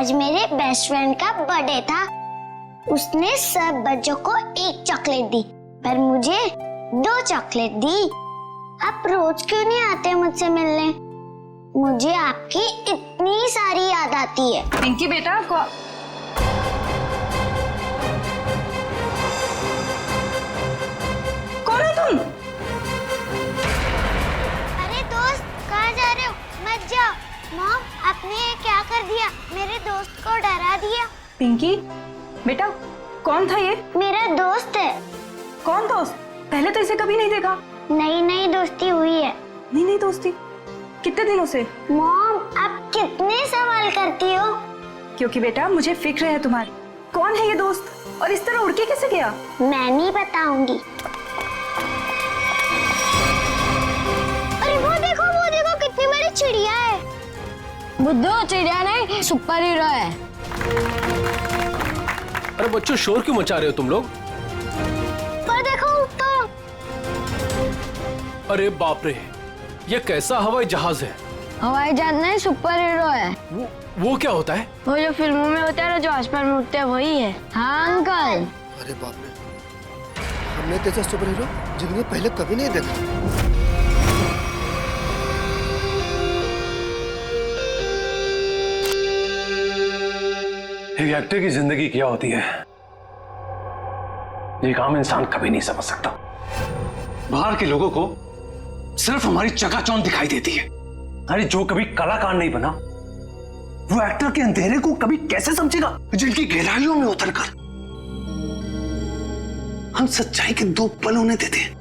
आज मेरे best friend का बर्थडे था। उसने सब बच्चों को एक चॉकलेट दी, पर मुझे 2 चॉकलेट दी। आप रोज क्यों नहीं आते मुझसे मिलने? मुझे आपकी इतनी सारी याद आती है। पिंकी बेटा, कौन है तुम? अरे दोस्त, कहाँ जा रहे हो? मत जाओ। मॉम, आपने ये क्या कर दिया? मेरे दोस्त को डरा दिया। पिंकी बेटा, कौन था ये? मेरा दोस्त है। कौन दोस्त? पहले तो इसे कभी नहीं देखा। नई नई दोस्ती हुई है। नहीं दोस्ती, कितने दिनों से? मॉम, आप कितने सवाल करती हो? क्योंकि बेटा मुझे फिक्र है तुम्हारी। कौन है ये दोस्त और इस तरह उड़ के कैसे गया? मैं नहीं बताऊंगी। अरे वो देखो कितनी बड़ी चिड़िया है। बुद्धू, चिड़िया नहीं, सुपर हीरो है। अरे बच्चों, शोर क्यों मचा रहे हो तुम लोग? पर देखो ऊपर। अरे बाप रे, ये कैसा हवाई जहाज है? हवाई जहाज नहीं, सुपर हीरो है। वो क्या होता है? वो जो फिल्मों में होता है ना, जो आसमान में उड़ते हैं, वही है। हाँ अंकल। अरे बाप रे, हमने जैसा सुपर हीरो जिंदगी में पहले कभी नहीं देखा। एक एक्टर की जिंदगी क्या होती है, ये आम इंसान कभी नहीं समझ सकता। बाहर के लोगों को सिर्फ हमारी चकाचौंध दिखाई देती है। अरे जो कभी कलाकार नहीं बना, वो एक्टर के अंधेरे को कभी कैसे समझेगा? जिनकी गहराइयों में उतरकर हम सच्चाई के 2 पल उन्हें देते हैं।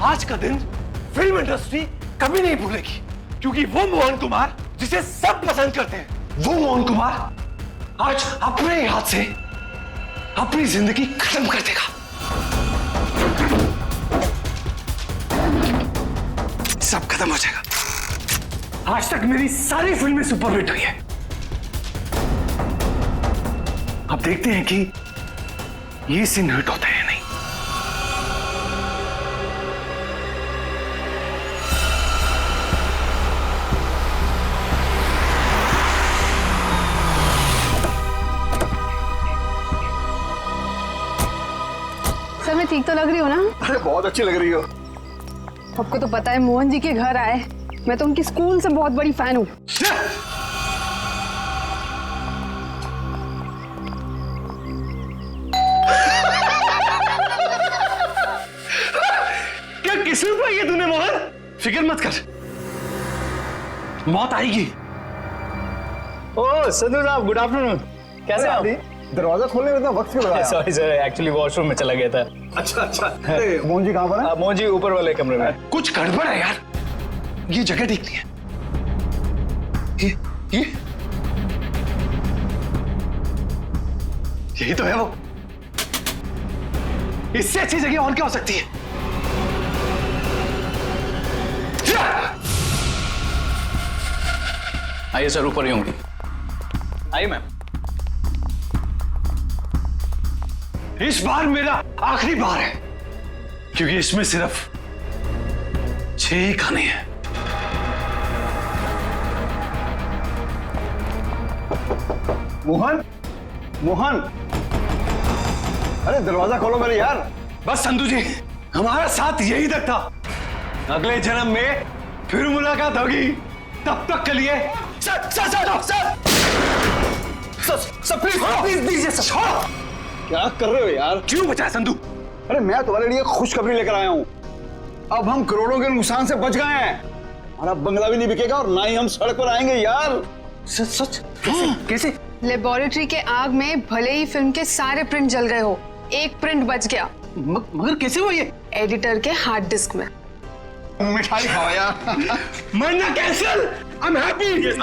आज का दिन फिल्म इंडस्ट्री कभी नहीं भूलेगी, क्योंकि वो मोहन कुमार जिसे सब पसंद करते हैं, वो मोहन कुमार आज अपने हाथ से अपनी जिंदगी खत्म कर देगा। सब खत्म हो जाएगा। आज तक मेरी सारी फिल्में सुपरहिट हुई है। अब देखते हैं कि ये सीन हिट होता है या नहीं। सर, मैं ठीक तो लग रही हूँ ना? अरे बहुत अच्छी लग रही हो। आपको तो पता है मोहन जी के घर आए, मैं तो उनकी स्कूल से बहुत बड़ी फैन हूँ। क्या किस्मत पाई है तूने मोहन? फिक्र मत कर, मौत आएगी। ओह संधू साहब, गुड आफ्टरनून। कैसे आप? दरवाजा खोलने में इतना वक्त क्यों लगाया? सॉरी सर, एक्चुअली वॉशरूम में चला गया था। अच्छा। अरे मोहन जी कहाँ पर है? मोहन जी ऊपर वाले कमरे में। कुछ गड़बड़ है यार, ये जगह देखनी है। ये यही तो है वो। इससे अच्छी जगह और क्या हो सकती है? आइए सर, ऊपर ही होंगे। आइए मैम। इस बार मेरा आखिरी बार है, क्योंकि इसमें सिर्फ 6 खाने हैं। मोहन, मोहन, अरे दरवाजा खोलो मेरे यार। बस संधू जी, हमारा साथ यही तक था। अगले जन्म में फिर मुलाकात होगी। तब तक के लिए सर प्लीज छोड़ो। क्या कर रहे हो यार? क्यों बचाया संधू? अरे मैं तुम्हारे लिए खुशखबरी लेकर आया हूँ। अब हम करोड़ों के नुकसान से बच गए हैं। हमारा बंगला भी नहीं बिकेगा और ना ही हम सड़क पर आएंगे यार। सच? कैसे? लेबोरेटरी के आग में भले ही फिल्म के सारे प्रिंट जल गए हो, एक प्रिंट बच गया। मगर कैसे हुआ ये? एडिटर के हार्ड डिस्क में। मिठाई खाओ यार। मरना cancel. I am happy.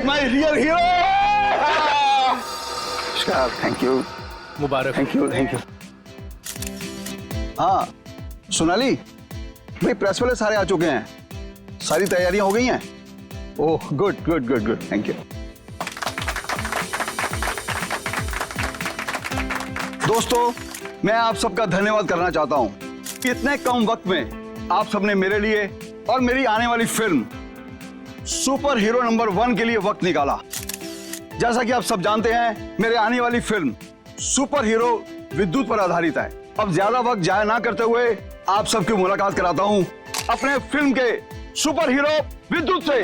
My real hero. Thank you, Mubarak. Thank you, thank you. हाँ सोनाली भाई, प्रेस वाले सारे आ चुके हैं, सारी तैयारियां हो गई हैं। Oh good good good good, thank you. दोस्तों, मैं आप सबका धन्यवाद करना चाहता हूं कि इतने कम वक्त में आप सबने मेरे लिए और मेरी आने वाली फिल्म सुपर हीरो नंबर 1 के लिए वक्त निकाला। जैसा कि आप सब जानते हैं, मेरे आने वाली फिल्म सुपर हीरो विद्युत पर आधारित है। अब ज्यादा वक्त जाया ना करते हुए आप सबकी मुलाकात कराता हूं अपने फिल्म के सुपर हीरो विद्युत से।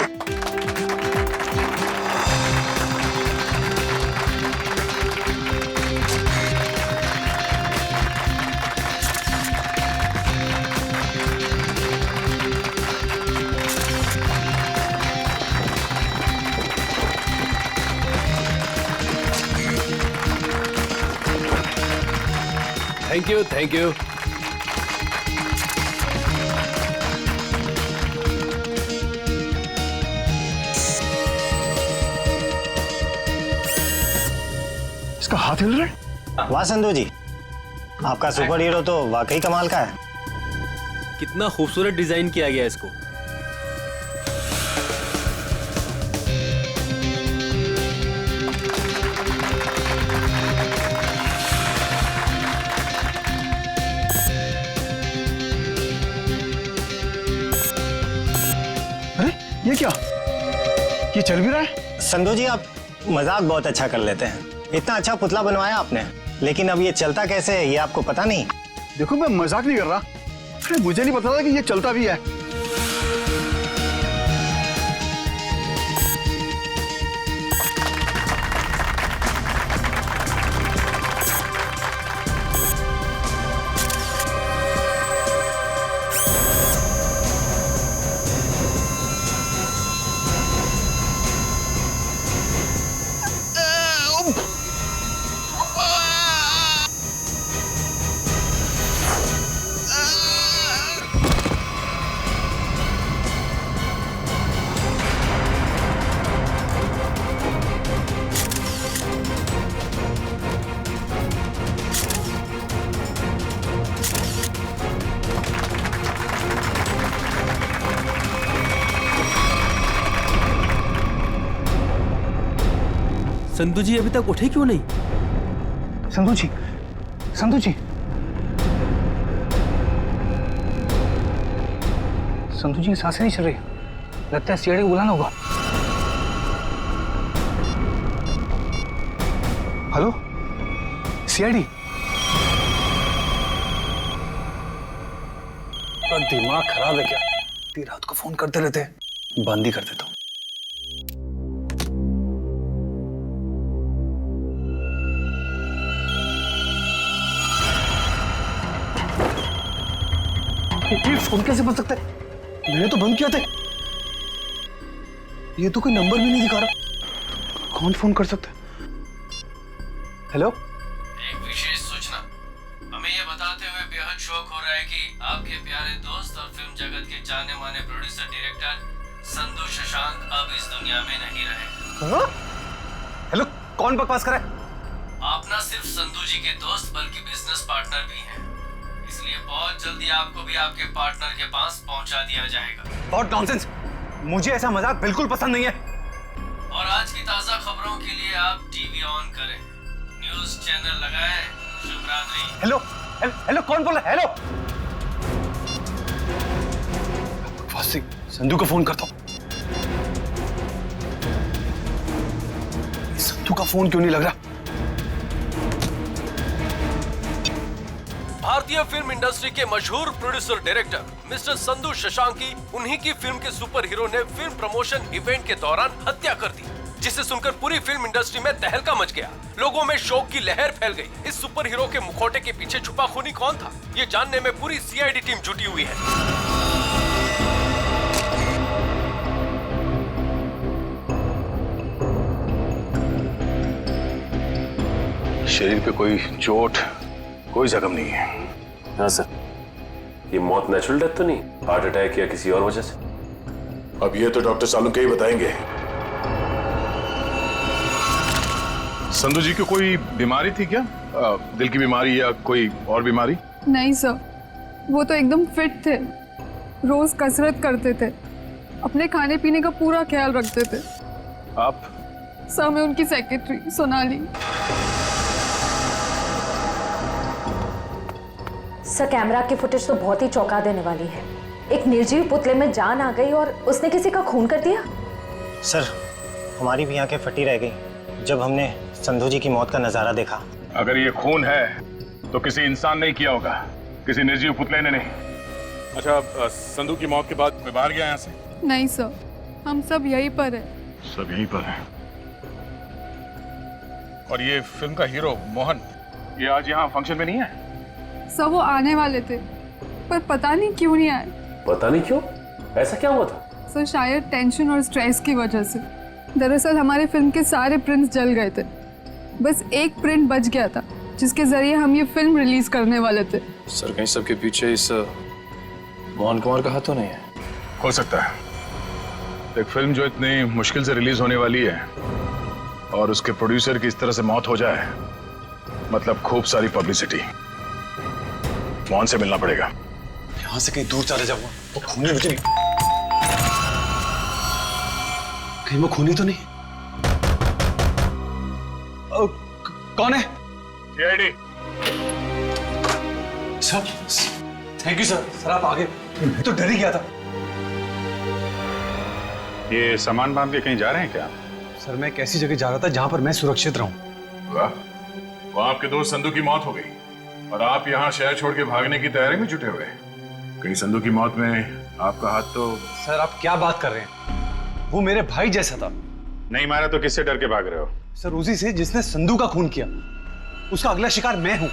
Thank you, thank you. इसका हाथ हिल रहा है। वाह संधू जी, आपका सुपर हीरो तो वाकई कमाल का है। कितना खूबसूरत डिजाइन किया गया इसको। अरे ये क्या, ये चल भी रहा है? संधू जी, आप मजाक बहुत अच्छा कर लेते हैं। इतना अच्छा पुतला बनवाया आपने, लेकिन अब ये चलता कैसे है ये आपको पता नहीं? देखो, मैं मजाक नहीं कर रहा। अरे मुझे नहीं पता था कि ये चलता भी है। संधू जी अभी तक उठे क्यों नहीं? संधू जी, संधू जी, संधू जी सांसें नहीं चल रही। लगता है सीआईडी को बुलाना होगा। Hello CID. दिमाग खराब है क्या? इतनी रात को फोन करते रहते हैं। बंद ही कर देता हूँ। ये फोन कैसे बन सकता है? मैंने तो बंद किया था। ये तो कोई नंबर भी नहीं दिखा रहा। कौन फोन कर सकता है? हेलो। एक विशेष सूचना। हमें ये बताते हुए बेहद शौक हो रहा है कि आपके प्यारे दोस्त और फिल्म जगत के जाने माने प्रोड्यूसर डायरेक्टर संधू शशांक अब इस दुनिया में नहीं रहे। हेलो, कौन बकवास कर रहा है? आप ना सिर्फ संधू जी के दोस्त बल्कि बिजनेस पार्टनर भी हैं। इसलिए बहुत जल्दी आपको भी आपके पार्टनर के पास पहुंचा दिया जाएगा। बहुत नॉनसेंस। मुझे ऐसा मजाक बिल्कुल पसंद नहीं है। और आज की ताजा खबरों के लिए आप टीवी ऑन करें, न्यूज चैनल लगाएं। शुभ रात्रि। हेलो हेलो, कौन बोल रहा है? हेलो। फासी, संधू को फोन करता हूँ। संधू का फोन क्यों नहीं लग रहा? भारतीय फिल्म इंडस्ट्री के मशहूर प्रोड्यूसर डायरेक्टर मिस्टर संधू शशांकी, उन्हीं की फिल्म के सुपर हीरो ने फिल्म प्रमोशन इवेंट के दौरान हत्या कर दी, जिसे सुनकर पूरी फिल्म इंडस्ट्री में तहलका मच गया। लोगों में शोक की लहर फैल गई। इस सुपर हीरो के मुखौटे के पीछे छुपा खूनी कौन था, ये जानने में पूरी सीआईडी टीम जुटी हुई है। शरीर पे कोई चोट, कोई जख्म नहीं है। हाँ सर, ये मौत नेचुरल डेथ तो नहीं, हार्ट अटैक या किसी और वजह से? अब ये तो डॉक्टर सालू के ही बताएंगे। संधू जी को कोई बीमारी थी क्या? दिल की बीमारी या कोई और बीमारी? नहीं सर, वो तो एकदम फिट थे, रोज कसरत करते थे, अपने खाने पीने का पूरा ख्याल रखते थे। आप? सर, मैं उनकी सेक्रेटरी सोनाली। सर, कैमरा की फुटेज तो बहुत ही चौंका देने वाली है। एक निर्जीव पुतले में जान आ गई और उसने किसी का खून कर दिया। सर, हमारी भी आंखें फटी रह गई जब हमने संधू जी की मौत का नजारा देखा। अगर ये खून है तो किसी इंसान ने किया होगा, किसी निर्जीव पुतले ने नहीं। अच्छा, संधू की मौत के बाद कोई बाहर गया यहाँ से? नहीं सर, हम सब यहीं पर है। सब यहीं पर है। और ये फिल्म का हीरो मोहन, ये आज यहाँ फंक्शन में नहीं है? सर वो आने वाले थे पर पता नहीं क्यों नहीं आए। पता नहीं क्यों? ऐसा क्या हुआ था? सर शायद टेंशन और स्ट्रेस की वजह से। दरअसल हमारे फिल्म के सारे प्रिंट्स जल गए थे, बस एक प्रिंट बच गया था जिसके जरिए हम ये फिल्म रिलीज करने वाले थे। सर कहीं सबके पीछे इस मोहन कुमार का हाथ तो नहीं है? हो सकता है। एक फिल्म जो इतनी मुश्किल से रिलीज होने वाली है और उसके प्रोड्यूसर की इस तरह से मौत हो जाए, मतलब खूब सारी पब्लिसिटी। मोहन से मिलना पड़ेगा। यहाँ से कहीं दूर चले जाऊंगा। वो खूनी मुझे कहीं वो खूनी तो नहीं? कौन है? CID. Sir thank you sir. Sir आप आगे, मैं तो डर ही गया था। ये सामान बांध के कहीं जा रहे हैं क्या? सर मैं एक ऐसी जगह जा रहा था जहां पर मैं सुरक्षित रहूं। वाह, वहां आपके दोस्त संधू की मौत हो गई और आप यहाँ शहर छोड़ के भागने की तैयारी में जुटे हुए। कहीं संधू की मौत में आपका हाथ तो? सर आप क्या बात कर रहे हैं? वो मेरे भाई जैसा था। नहीं मारा तो किससे डर के भाग रहे हो? सर उसी से जिसने संधू का खून किया। उसका अगला शिकार मैं हूं।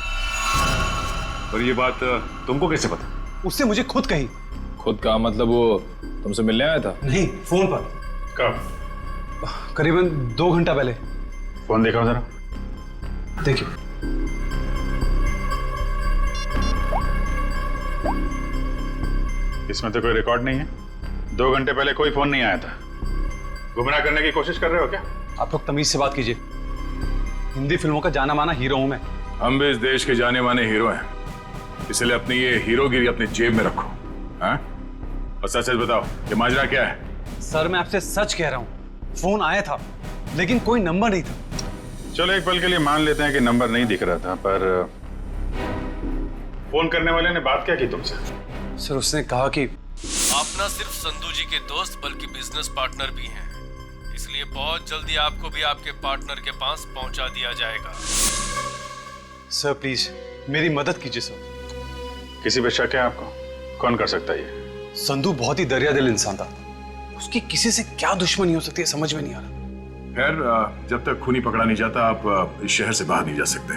पर ये बात तुमको कैसे पता? उससे मुझे खुद कही। खुद का मतलब वो तुमसे मिलने आया था? नहीं, फोन पर। कब? करीबन 2 घंटा पहले। फोन देखा जरा। देखिए। इसमें तो कोई रिकॉर्ड नहीं है। 2 घंटे पहले कोई फोन नहीं आया था। गुमराह करने की कोशिश कर रहे हो क्या? आप लोग तमीज से बात कीजिए। हिंदी फिल्मों का जाना माना हीरो हूं मैं। हम भी इस देश के जाने माने हीरो हैं, इसलिए अपनी ये हीरोगिरी अपनी जेब में रखो। हाँ? और सच सच बताओ, ये माजरा क्या है? सर मैं आपसे सच कह रहा हूं, फोन आया था लेकिन कोई नंबर नहीं था। चलो एक पल के लिए मान लेते हैं कि नंबर नहीं दिख रहा था, पर फोन करने वाले ने बात क्या की तुमसे? सर उसने कहा कि आप न सिर्फ संधू जी के दोस्त बल्कि बिजनेस पार्टनर भी हैं, इसलिए बहुत जल्दी आपको भी आपके पार्टनर के पास पहुंचा दिया जाएगा। सर प्लीज मेरी मदद कीजिए सर। किसी पे शक है आपको? कौन कर सकता है ये? संधू बहुत ही दरियादिल इंसान था। उसकी किसी से क्या दुश्मनी हो सकती है समझ में नहीं आ रहा। खैर, जब तक खूनी पकड़ा नहीं जाता आप इस शहर से बाहर नहीं जा सकते।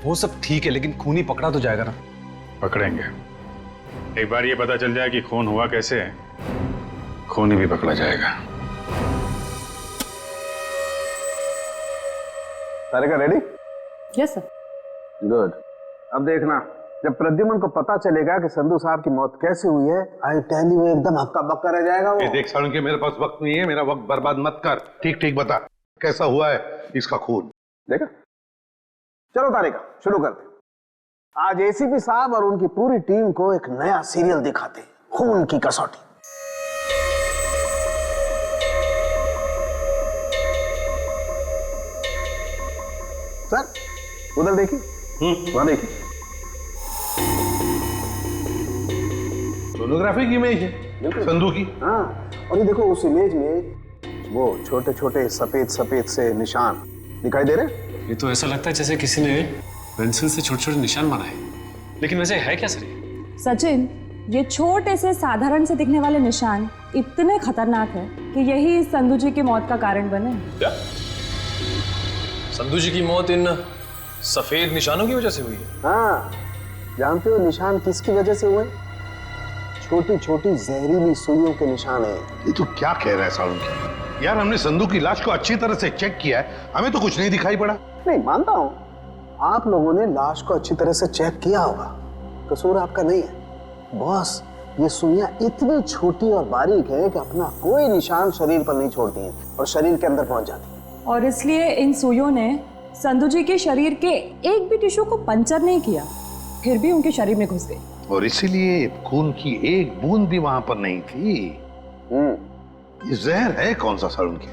वो सब ठीक है लेकिन खूनी पकड़ा तो जाएगा ना? पकड़ेंगे। एक बार ये पता चल जाए कि खून हुआ कैसे, खूनी भी पकड़ा जाएगा। तारिका रेडी? Yes sir. गुड। अब देखना, जब प्रद्युमन को पता चलेगा कि संधू साहब की मौत कैसे हुई है, आई टेल यू एकदम हक्का बक्का रह जाएगा वो। देख सालुंके, मेरे पास वक्त नहीं है, मेरा वक्त बर्बाद मत कर। ठीक ठीक बता कैसा हुआ है इसका खून। देखा? चलो तारिका शुरू करते। आज एसीपी साहब और उनकी पूरी टीम को एक नया सीरियल दिखाते, खून की कसौटी। सर उधर देखिए, वहां देखिए। सोनोग्राफी की इमेज है संधू की। हाँ, और ये देखो उस इमेज में वो छोटे छोटे सफेद सफेद से निशान दिखाई दे रहे। ये तो ऐसा लगता है जैसे किसी ने पेंसिल से छोटे छोटे निशान बनाए। लेकिन वैसे है क्या सर? सचिन, ये छोटे से साधारण से दिखने वाले निशान इतने खतरनाक है कि यही संधू जी की मौत का कारण बने। क्या? संधू जी की मौत इन सफेद निशानों की वजह से हुई है? हाँ, जानते हो निशान किसकी वजह से हुए? छोटी छोटी जहरीली सुइयों के निशान है। ये तो क्या कह रहा है सालुंके? यार हमने संधू की लाश को अच्छी तरह से चेक किया है, हमें तो कुछ नहीं दिखाई पड़ा। नहीं मानता हूँ, आप लोगों ने लाश को अच्छी तरह से चेक किया होगा, कसूर आपका नहीं है। बॉस, ये सुइयां इतनी छोटी और बारीक है कि अपना कोई निशान शरीर पर नहीं छोड़ती हैं और शरीर के अंदर पहुंच जाती हैं। और इसलिए इन सुइयों ने संधू जी के शरीर के एक भी टिश्यू को पंचर नहीं किया, फिर भी उनके शरीर में घुस गई। और इसीलिए खून की एक बूंद भी वहां पर नहीं थी। ये जहर है कौन सा सालुंके?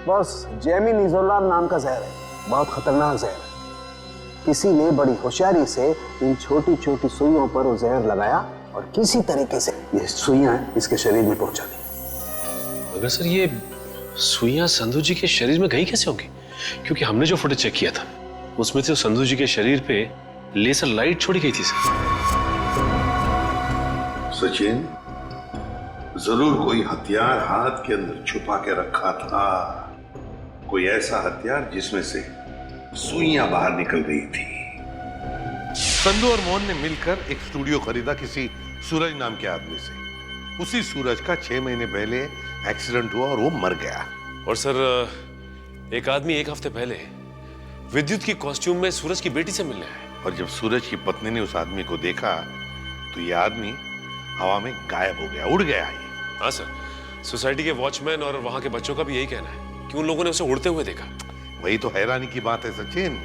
बस जेमिनिजोलाम नाम का जहर है, बहुत खतरनाक जहर है। किसी ने बड़ी होशियारी से इन छोटी छोटी सुइयों पर वो जहर लगाया और किसी तरीके से ये सुइयां इसके शरीर में पहुंचा दी। अगर सर ये सुइयां संधू जी के शरीर में गई कैसे होंगी? क्योंकि हमने जो फुटेज चेक किया था उसमें से संधू जी के शरीर पे लेजर लाइट छोड़ी गई थी सर। सचिन, जरूर कोई हथियार हाथ के अंदर छुपा के रखा था, कोई ऐसा हथियार जिसमें से सुइयां बाहर निकल गई थी। संधू और मोहन ने मिलकर एक स्टूडियो खरीदा किसी सूरज नाम के आदमी से। उसी सूरज का 6 महीने पहले एक्सीडेंट हुआ और वो मर गया। और सर एक आदमी 1 हफ्ते पहले विद्युत की कॉस्ट्यूम में सूरज की बेटी से मिलने आया। और जब सूरज की पत्नी ने उस आदमी को देखा तो ये आदमी हवा में गायब हो गया, उड़ गया ये। हाँ सर, सोसाइटी के वॉचमैन और वहां के बच्चों का भी यही कहना है कि उन लोगों ने उसे उड़ते हुए देखा। वही तो हैरानी की बात है सचिन।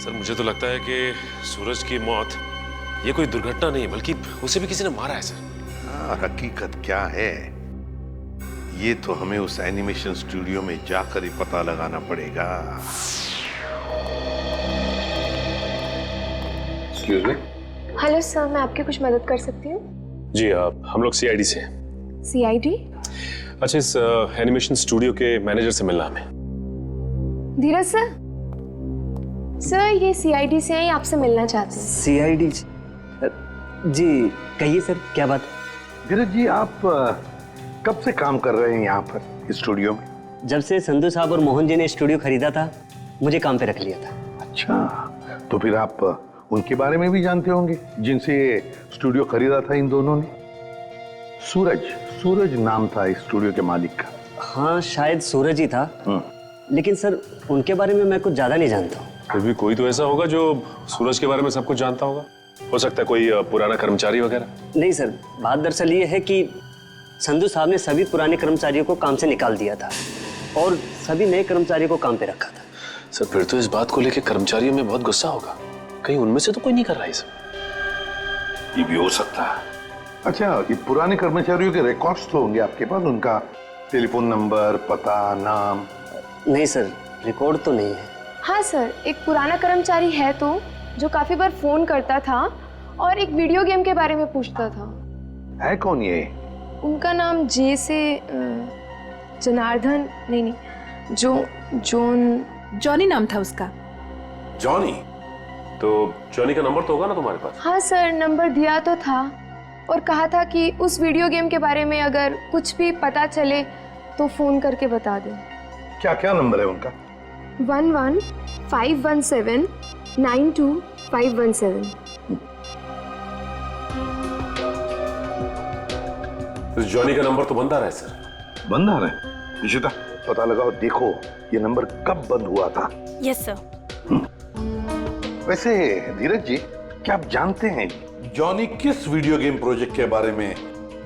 सर मुझे तो लगता है कि सूरज की मौत ये कोई दुर्घटना नहीं है, बल्कि उसे भी किसी ने मारा है सर। हकीकत क्या है ये तो हमें उस एनिमेशन स्टूडियो में जाकर ही पता लगाना पड़ेगा। Excuse me. हेलो सर, मैं आपकी कुछ मदद कर सकती हूँ? जी हम लोग सीआईडी से हैं। सीआईडी? अच्छा, इस एनिमेशन स्टूडियो के मैनेजर से मिलना हमें। धीरज सर? सर ये सीआईडी से हैं, आपसे मिलना चाहते हैं। सीआईडी? जी कहिए सर, क्या बात? धीरज जी, आप कब से काम कर रहे हैं यहाँ पर स्टूडियो में? जब से संधू साहब और मोहन जी ने स्टूडियो खरीदा था, मुझे काम पे रख लिया था। अच्छा, तो फिर आप उनके बारे में भी जानते होंगे जिनसे स्टूडियो खरीदा था इन दोनों ने? सूरज नाम था इस स्टूडियो के मालिक का। हाँ शायद सूरज ही था, लेकिन सर उनके बारे में मैं कुछ ज्यादा नहीं जानता हूँ। फिर भी कोई तो ऐसा होगा जो सूरज के बारे में सब कुछ जानता होगा। हो सकता है कोई पुराना कर्मचारी वगैरह। नहीं सर, बात दरअसल ये है कि संधू साहब ने सभी पुराने कर्मचारियों को काम से निकाल दिया था और सभी नए कर्मचारियों को काम पे रखा था। सर फिर तो इस बात को लेकर कर्मचारियों में बहुत गुस्सा होगा, कहीं उनमें से तो कोई नहीं कर रहा है सब। ये भी हो सकता है। अच्छा, ये पुराने कर्मचारियों के रिकॉर्ड्स तो होंगे आपके पास, उनका टेलीफोन नंबर, पता, नाम? नहीं सर, रिकॉर्ड तो नहीं है। हाँ सर, एक पुराना कर्मचारी है तो जो काफी बार फोन करता था और एक वीडियो गेम के बारे में पूछता था। है कौन ये? उनका नाम जे से जनार्दन नहीं, जॉनी नाम था उसका। जॉनी? तो जॉनी का नंबर तो होगा ना तुम्हारे पास? हाँ सर, नंबर दिया तो था और कहा था कि उस वीडियो गेम के बारे में अगर कुछ भी पता चले तो फोन करके बता दें। क्या क्या नंबर है उनका? 11-517-92517। जॉनी का नंबर तो बंद आ रहा है सर। बंद आ रहा है? निशिता, पता लगाओ, देखो ये नंबर कब बंद हुआ था। Yes sir. वैसे धीरज जी, क्या आप जानते हैं जॉनी किस वीडियो गेम प्रोजेक्ट के बारे में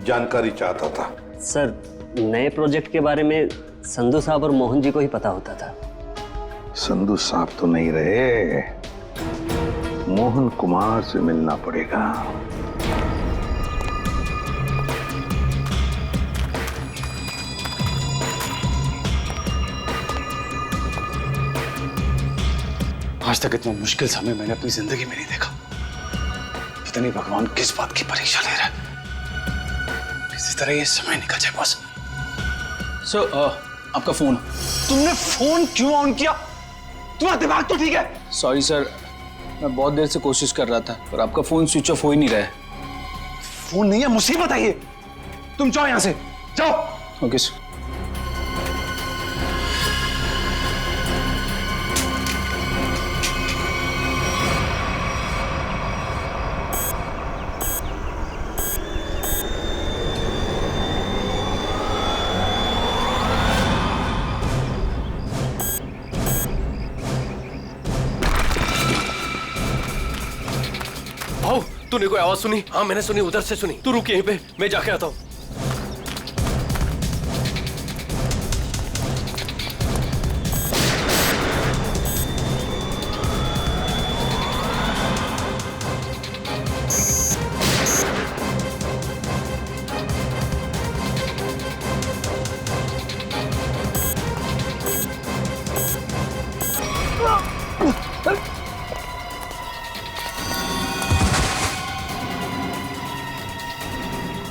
जानकारी चाहता था? सर नए प्रोजेक्ट के बारे में संधू साहब और मोहन जी को ही पता होता था। संधू साहब तो नहीं रहे, मोहन कुमार से मिलना पड़ेगा। आज तक इतना मुश्किल समय मैंने अपनी जिंदगी में नहीं देखा। पता नहीं भगवान किस बात की परीक्षा ले रहा है। इसी तरह ये समय निकल जाए बस। सर आपका फोन। तुमने फोन क्यों ऑन किया? तुम्हारा दिमाग तो ठीक है? सॉरी सर, मैं बहुत देर से कोशिश कर रहा था पर आपका फोन स्विच ऑफ हो ही नहीं रहा है। फोन नहीं है, मुसीबत है ये। तुम जाओ यहां से, जाओ। Okay sir. तूने कोई आवाज सुनी? हाँ मैंने सुनी, उधर से सुनी। तू रुक यहीं पे, मैं जाके आता हूँ।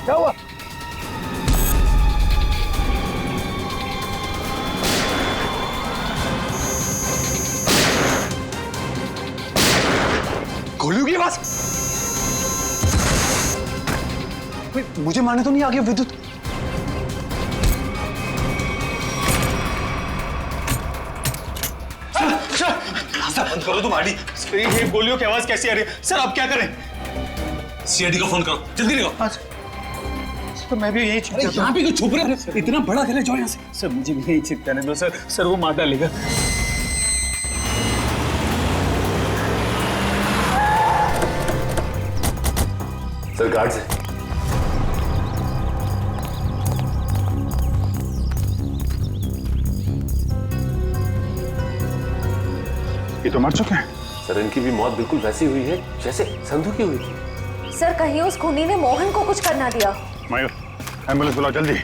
क्या हुआ? मुझे मारने तो नहीं आ गया विद्युत? सर बंद करो तुम आड़ी। ये गोलियों की आवाज कैसी आ रही है सर? आप क्या करें? सीआईडी को फोन करो, जल्दी निकलो। तो मैं भी यही यहाँ पे क्यों छुप रहे हो? इतना बड़ा घर है, जाओ यहाँ से। सर मुझे भी यही चिपकाने दो सर। सर वो मार डालेगा। सर गार्ड से ये तो मर चुके हैं। सर इनकी भी मौत बिल्कुल वैसी हुई है जैसे संधू की हुई थी। सर कहीं उस खूनी ने मोहन को कुछ करना दिया। मयूर एम्बुलेंस बुलाओ जल्दी।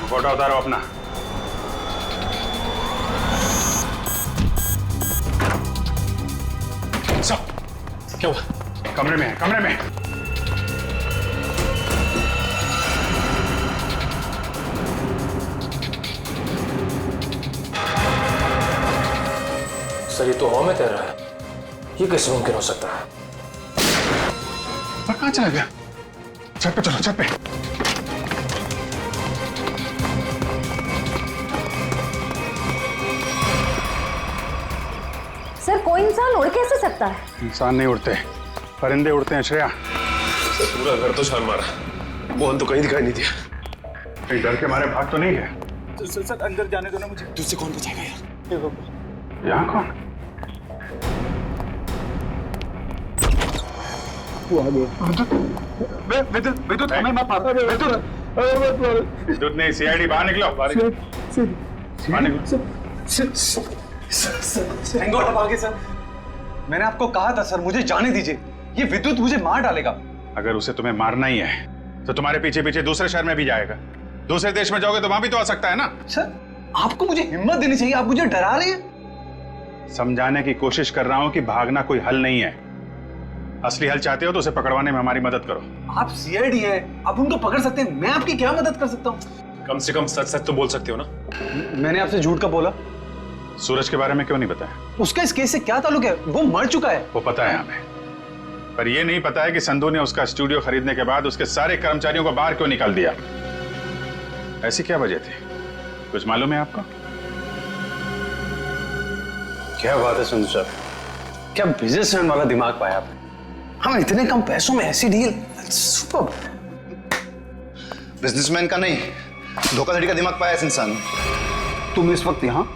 फोटो उतारो अपना। क्या हुआ? कमरे में है, कमरे में। सर ये तो हवा में तैर रहा है, ये कैसे मुमकिन हो सकता है? पर कहाँ चला गया? छत पे चलो, छत पे। सर कोई इंसान उड़ कैसे सकता है? इंसान नहीं उड़ते, परिंदे उड़ते हैं श्रेया। सर पूरा घर तो छान मारा, मोहन तो कहीं दिखाई नहीं दिया। कहीं डर के मारे भाग तो नहीं है? सर अंदर जाने दो ना मुझे। तुझसे कौन बचाएगा यार? यहाँ कौन? वो आ गया। विद्युत हमें मत मारो। विद्युत नहीं, सीआईडी बाहर निकलो। बाहर निकलो। सर मैंने आपको कहा था सर, मुझे जाने दीजिए, ये विद्युत मुझे मार डालेगा। अगर उसे तुम्हें मारना ही है तो तुम्हारे पीछे पीछे दूसरे शहर में भी जाएगा। दूसरे देश में जाओगे तो वहां भी तो आ सकता है ना। सर आपको मुझे हिम्मत देनी चाहिए, आप मुझे डरा रहे हैं। समझाने की कोशिश कर रहा हूं कि भागना कोई हल नहीं है। असली हल चाहते हो तो उसे पकड़वाने में हमारी मदद करो। आप सीआईडी है, आप उनको पकड़ सकते हैं, मैं आपकी क्या मदद कर सकता हूँ? कम से कम सच सच तो बोल सकते हो ना। मैंने आपसे झूठ का बोला? सूरज के बारे में क्यों नहीं बताया? उसका इस केस से क्या ताल्लुक है? वो मर चुका है। वो पता है हमें, पर यह नहीं पता है कि संधू ने उसका स्टूडियो खरीदने के बाद उसके सारे कर्मचारियों को बाहर क्यों निकाल दिया। ऐसी क्या वजह थी, कुछ मालूम है आपको? क्या बात है संधू साहब, क्या बिजनेसमैन वाला दिमाग पाया आपने। हम इतने कम पैसों में ऐसी डील, सुपर। बिजनेसमैन का नहीं, धोखाधड़ी का दिमाग पाया इस इंसान ने। तुम इस वक्त यहाँ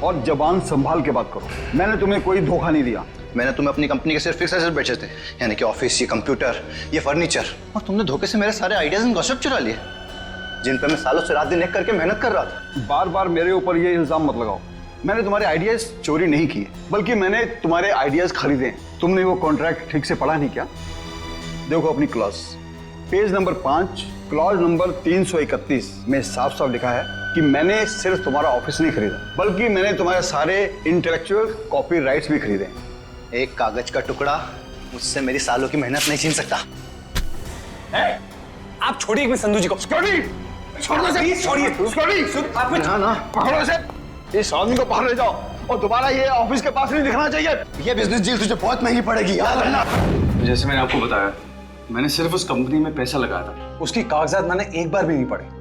और जबान संभाल के बात करो। मैंने तुम्हें कोई धोखा नहीं दिया। मैंने तुम्हें अपनी कंपनी के सिर्फ फिक्स एसेट बेचे थे, यानी कि ऑफिस, ये कंप्यूटर, ये फर्नीचर, और तुमने धोखे से मेरे सारे आइडियाज एंड गॉसिप चुरा लिए, जिन पर मैं सालों से रात दिन एक करके मेहनत कर रहा था। बार बार मेरे ऊपर ये इल्जाम मत लगाओ। मैंने तुम्हारे आइडियाज चोरी नहीं किए, बल्कि मैंने तुम्हारे आइडियाज खरीदे। तुमने वो कॉन्ट्रैक्ट ठीक से पढ़ा नहीं क्या? देखो अपनी clause, page number 5, clause number 331 में साफ साफ लिखा है कि मैंने सिर्फ तुम्हारा ऑफिस नहीं खरीदा, बल्कि मैंने तुम्हारे सारे इंटेलेक्चुअल कॉपीराइट्स भी खरीदे। एक कागज का टुकड़ा मुझसे मेरी सालों की मेहनत नहीं छीन सकता। आप छोड़िए एक मिनट संधू जी को। छोड़ दो प्लीज, छोड़िए। ना पकड़ो इसे, इस आदमी को बाहर ले जाओ और दोबारा ये ऑफिस के पास नहीं दिखना चाहिए। ये बिजनेस डील तुझे बहुत महंगी पड़ेगी, याद रखना। जैसे मैंने आपको बताया, मैंने सिर्फ उस कंपनी में पैसा लगाया था, उसकी कागजात मैंने एक बार भी नहीं पढ़े।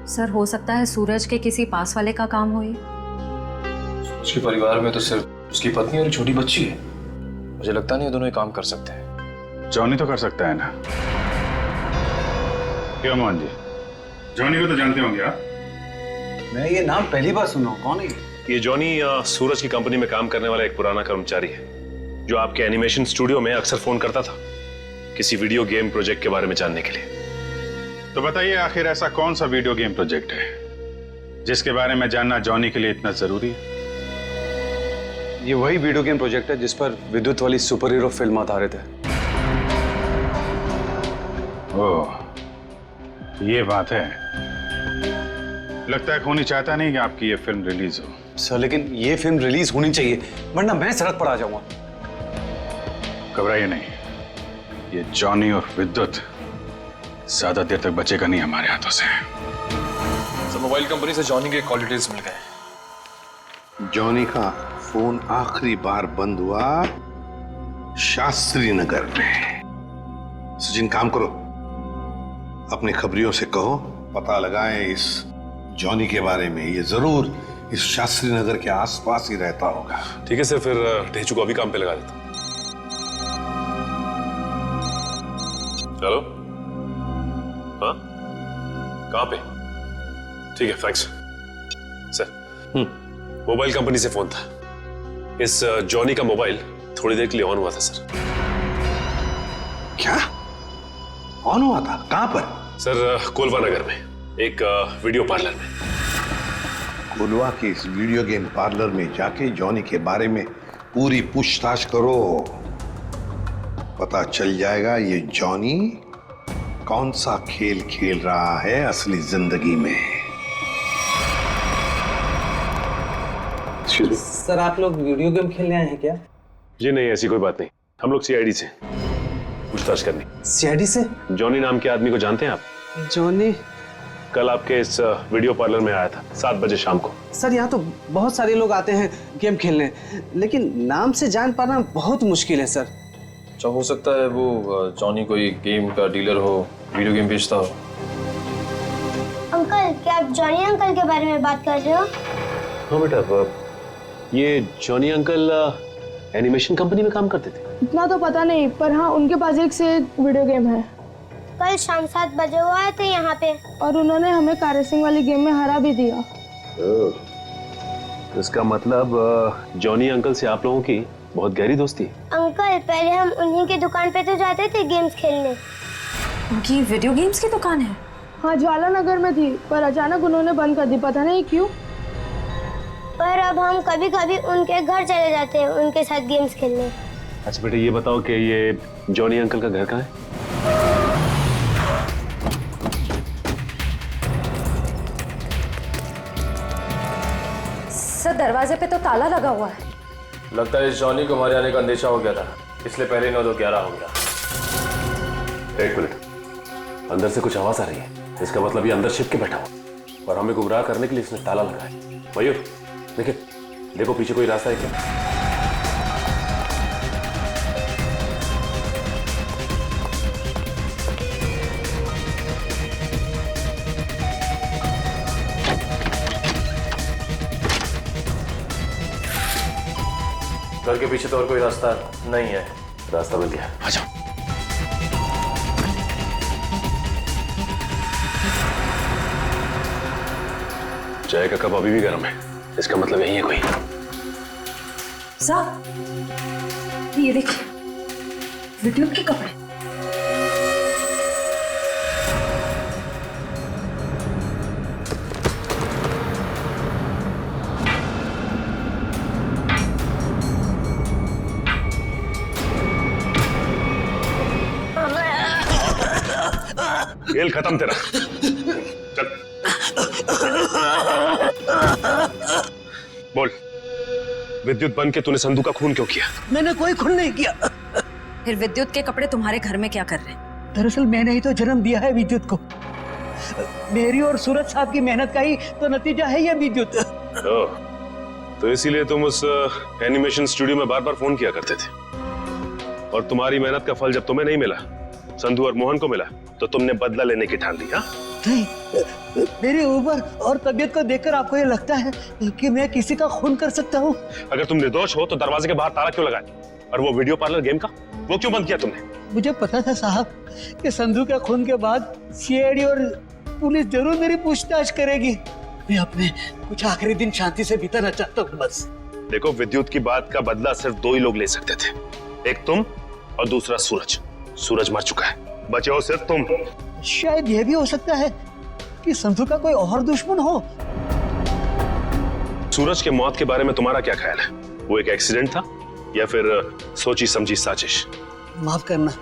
सर हो सकता है सूरज के किसी पास वाले का काम हो ये। उसके परिवार में तो सिर्फ उसकी पत्नी और छोटी बच्ची है, मुझे लगता नहीं ये दोनों ही काम कर सकते हैं। जॉनी तो कर सकता है ना, क्यों मोहन जी? जॉनी को तो जानते होंगे आप। मैं ये नाम पहली बार सुना हूँ, कौन है ये जॉनी सूरज की कंपनी में काम करने वाला एक पुराना कर्मचारी है, जो आपके एनिमेशन स्टूडियो में अक्सर फोन करता था किसी वीडियो गेम प्रोजेक्ट के बारे में जानने के लिए। तो बताइए आखिर ऐसा कौन सा वीडियो गेम प्रोजेक्ट है जिसके बारे में जानना जॉनी के लिए इतना जरूरी है? ये वही वीडियो गेम प्रोजेक्ट है जिस पर विद्युत वाली सुपर हीरो फिल्म आधारित है। ओह, ये बात है। लगता है खूनी चाहता नहीं कि आपकी ये फिल्म रिलीज हो। सर लेकिन ये फिल्म रिलीज होनी चाहिए, वरना मैं सड़क पर आ जाऊंगा। घबराइए नहीं, ये जॉनी और विद्युत ज्यादा देर तक बचेगा नहीं हमारे हाथों से। सर मोबाइल कंपनी से जॉनी के कॉल डिटेल्स मिल गए। जॉनी का फोन आखिरी बार बंद हुआ शास्त्री नगर में। सचिन काम करो, अपने खबरियों से कहो पता लगाएं इस जॉनी के बारे में। ये जरूर इस शास्त्री नगर के आसपास ही रहता होगा। ठीक है सर, फिर ढेचू को अभी काम पे लगा देता हूं। हेलो, हाँ कहाँ पे? ठीक है, थैंक्स सर। मोबाइल कंपनी से फोन था। इस जॉनी का मोबाइल थोड़ी देर के लिए ऑन हुआ था सर। क्या ऑन हुआ था? कहां पर? सर कोलवा नगर में एक वीडियो पार्लर में। कोलवा के इस वीडियो गेम पार्लर में जाके जॉनी के बारे में पूरी पूछताछ करो। पता चल जाएगा ये जॉनी कौन सा खेल खेल रहा है असली जिंदगी में। सर आप लोग वीडियो गेम खेलने आए हैं क्या? जी नहीं, ऐसी कोई बात नहीं। हम लोग सीआईडी से पूछताछ करनी। सीआईडी से? जॉनी नाम के आदमी को जानते हैं आप? जॉनी कल आपके इस वीडियो पार्लर में आया था 7 बजे शाम को। सर यहाँ तो बहुत सारे लोग आते हैं गेम खेलने, लेकिन नाम से जान पाना बहुत मुश्किल है सर। अच्छा, हो सकता है वो जॉनी कोई गेम का डीलर हो, वीडियो गेम बेचता हो। अंकल, क्या आप जॉनी अंकल के बारे में बात कर रहे हो? हाँ बेटा, ये जॉनी अंकल एनिमेशन कंपनी में काम करते थे। इतना तो पता नहीं, पर हाँ उनके पास एक से एक वीडियो गेम है। कल शाम 7 बजे वो आए थे यहाँ पे और उन्होंने हमें कार रेसिंग वाली गेम में हरा भी दिया। इसका मतलब जॉनी अंकल से आप लोगों की बहुत गहरी दोस्ती है। अंकल, पहले हम उन्हीं की दुकान पे तो जाते थे गेम्स खेलने। उनकी वीडियो गेम्स की दुकान है? हाँ, ज्वाला नगर में थी, पर अचानक उन्होंने बंद कर दी, पता नहीं क्यों। पर अब हम कभी कभी उनके घर चले जाते हैं उनके साथ गेम्स खेलने। अच्छा बेटा, ये बताओ कि ये जॉनी अंकल का घर कहाँ है? सर दरवाजे पे तो ताला लगा हुआ है। लगता है इस जॉनी को हमारे आने का अंदेशा हो गया था, इसलिए पहले 9-2-11 हो गया। एक मिनट, अंदर से कुछ आवाज आ रही है। इसका मतलब ये अंदर छिप के बैठा हुआ और हमें गुमराह करने के लिए इसने ताला लगाया। मयूर देखिए, देखो पीछे कोई रास्ता है क्या? घर के पीछे तो और कोई रास्ता नहीं है। रास्ता मिल गया, आ जाओ। चाय का कप अभी भी गर्म है, इसका मतलब यही है कोई। साहब, ये देखिए विद्युत के कपड़े। खेल खत्म तेरा। चल बोल, विद्युत बन के तूने संधू का खून क्यों किया? मैंने कोई खून नहीं किया। फिर विद्युत के कपड़े तुम्हारे घर में क्या कर रहे हैं? दरअसल मैंने ही तो जन्म दिया है विद्युत को। मेरी और सूरज साहब की मेहनत का ही तो नतीजा है ये विद्युत। तो इसीलिए तुम उस एनिमेशन स्टूडियो में बार बार फोन किया करते थे, और तुम्हारी मेहनत का फल जब तुम्हें नहीं मिला, संधू और मोहन को मिला, तो तुमने बदला लेने की ठान ली। हाँ, नहीं, मेरी उम्र और तबीयत को देखकर आपको ये लगता है कि मैं किसी का खून कर सकता हूँ? अगर तुम निर्दोष हो तो दरवाजे के बाहर ताला क्यों लगाया? और वो वीडियो पार्लर गेम का वो क्यों बंद किया तुमने? मुझे पता था साहब कि संधू के खून के बाद सीआईडी और पुलिस जरूर मेरी पूछताछ करेगी। मैं अपने कुछ आखिरी दिन शांति से बिताना चाहता हूँ बस। देखो, विद्युत की बात का बदला सिर्फ 2 ही लोग ले सकते थे, एक तुम और दूसरा सूरज। सूरज मर चुका है, बचे हो सिर्फ तुम। शायद यह भी हो सकता है कि संधू का कोई और दुश्मन हो। सूरज के मौत के बारे में तुम्हारा क्या ख्याल है? वो एक एक्सीडेंट था या फिर सोची समझी साजिश? माफ करना,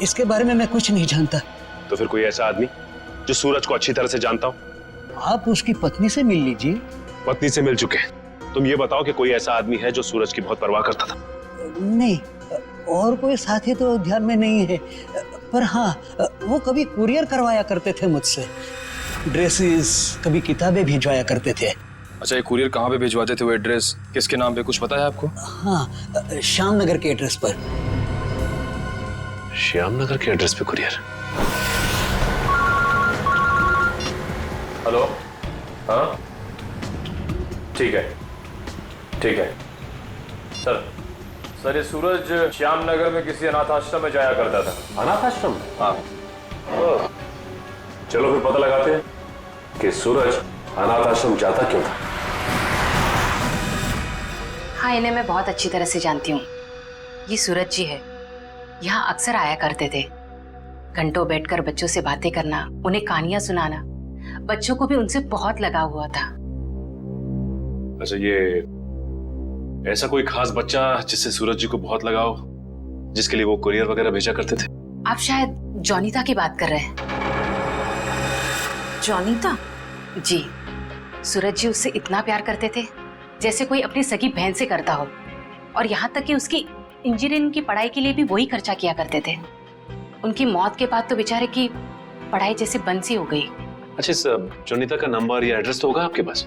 इसके बारे में मैं कुछ नहीं जानता। तो फिर कोई ऐसा आदमी जो सूरज को अच्छी तरह से जानता हूँ। आप उसकी पत्नी से मिल लीजिए। पत्नी से मिल चुके हैं। तुम ये बताओ कि कोई ऐसा आदमी है जो सूरज की बहुत परवाह करता था? नहीं, और कोई साथी तो ध्यान में नहीं है, पर हाँ, वो कभी कुरियर करवाया करते थे मुझसे, ड्रेसेस, कभी किताबें भिजवाया करते थे। अच्छा, ये कुरियर कहाँ पे भिजवाते थे? वो एड्रेस किसके नाम पे, कुछ पता है आपको? हाँ, श्याम नगर के एड्रेस पर। श्याम नगर के एड्रेस पे कुरियर? हेलो, हाँ ठीक है, ठीक है सर, ये सूरज श्याम नगर में किसी अनाथ आश्रम में जाया करता था। अनाथ आश्रम? हाँ। चलो फिर पता लगाते हैं कि सूरज अनाथ आश्रम जाता क्यों था। हाँ, इन्हें मैं बहुत अच्छी तरह से जानती हूँ। ये सूरज जी है, यहाँ अक्सर आया करते थे। घंटों बैठकर बच्चों से बातें करना, उन्हें कहानियां सुनाना, बच्चों को भी उनसे बहुत लगाव हुआ था। अच्छा, ये ऐसा कोई खास बच्चा जिससे सूरज जी को बहुत लगाव, जिसके लिए वो कुरियर वगैरह भेजा करते थे? आप शायद जॉनीता की बात कर रहे हैं। जॉनीता? जी, सूरज जी उससे इतना प्यार करते थे जैसे कोई अपनी सगी बहन से करता हो, और यहाँ तक कि उसकी इंजीनियरिंग की पढ़ाई के लिए भी वही खर्चा किया करते थे। उनकी मौत के बाद तो बेचारे की पढ़ाई जैसे बंद सी हो गई। अच्छा, इस जॉनीता का नंबर या एड्रेस तो होगा आपके पास?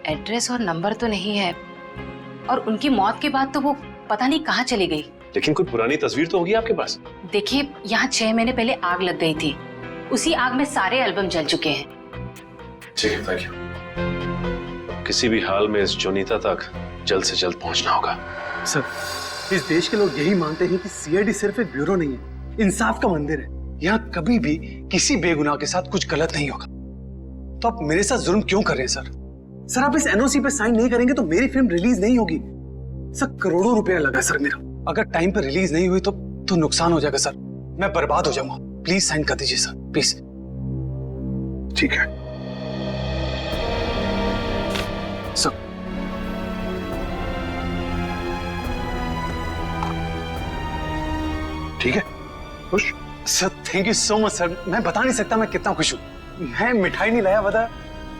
एड्रेस और नंबर तो नहीं है, और उनकी मौत के बाद तो वो पता नहीं कहाँ चली गई। लेकिन कोई पुरानी तस्वीर तो होगी आपके पास? देखिए, यहाँ 6 महीने पहले आग लग गई थी, उसी आग में सारे एल्बम जल चुके हैं। ठीक है, थैंक यू। किसी भी हाल में इस जॉनीता तक जल्द से जल्द पहुंचना होगा। सर, इस देश के लोग यही मानते हैं कि सीआईडी सिर्फ एक ब्यूरो नहीं है, इंसाफ का मंदिर है। यहाँ कभी भी किसी बेगुनाह के साथ कुछ गलत नहीं होगा। तो आप मेरे साथ जुल्म क्यों कर रहे हैं सर? सर, आप इस एनओसी पे साइन नहीं करेंगे तो मेरी फिल्म रिलीज नहीं होगी। सर, करोड़ों रुपया लगा सर मेरा, अगर टाइम पे रिलीज नहीं हुई तो नुकसान हो जाएगा सर, मैं बर्बाद हो जाऊंगा। प्लीज साइन कर दीजिए सर, प्लीज। ठीक है सर। ठीक है, खुश? Sir, thank you so much sir. मैं बता नहीं सकता मैं कितना खुश हूँ। मैं मिठाई नहीं लाया, बता,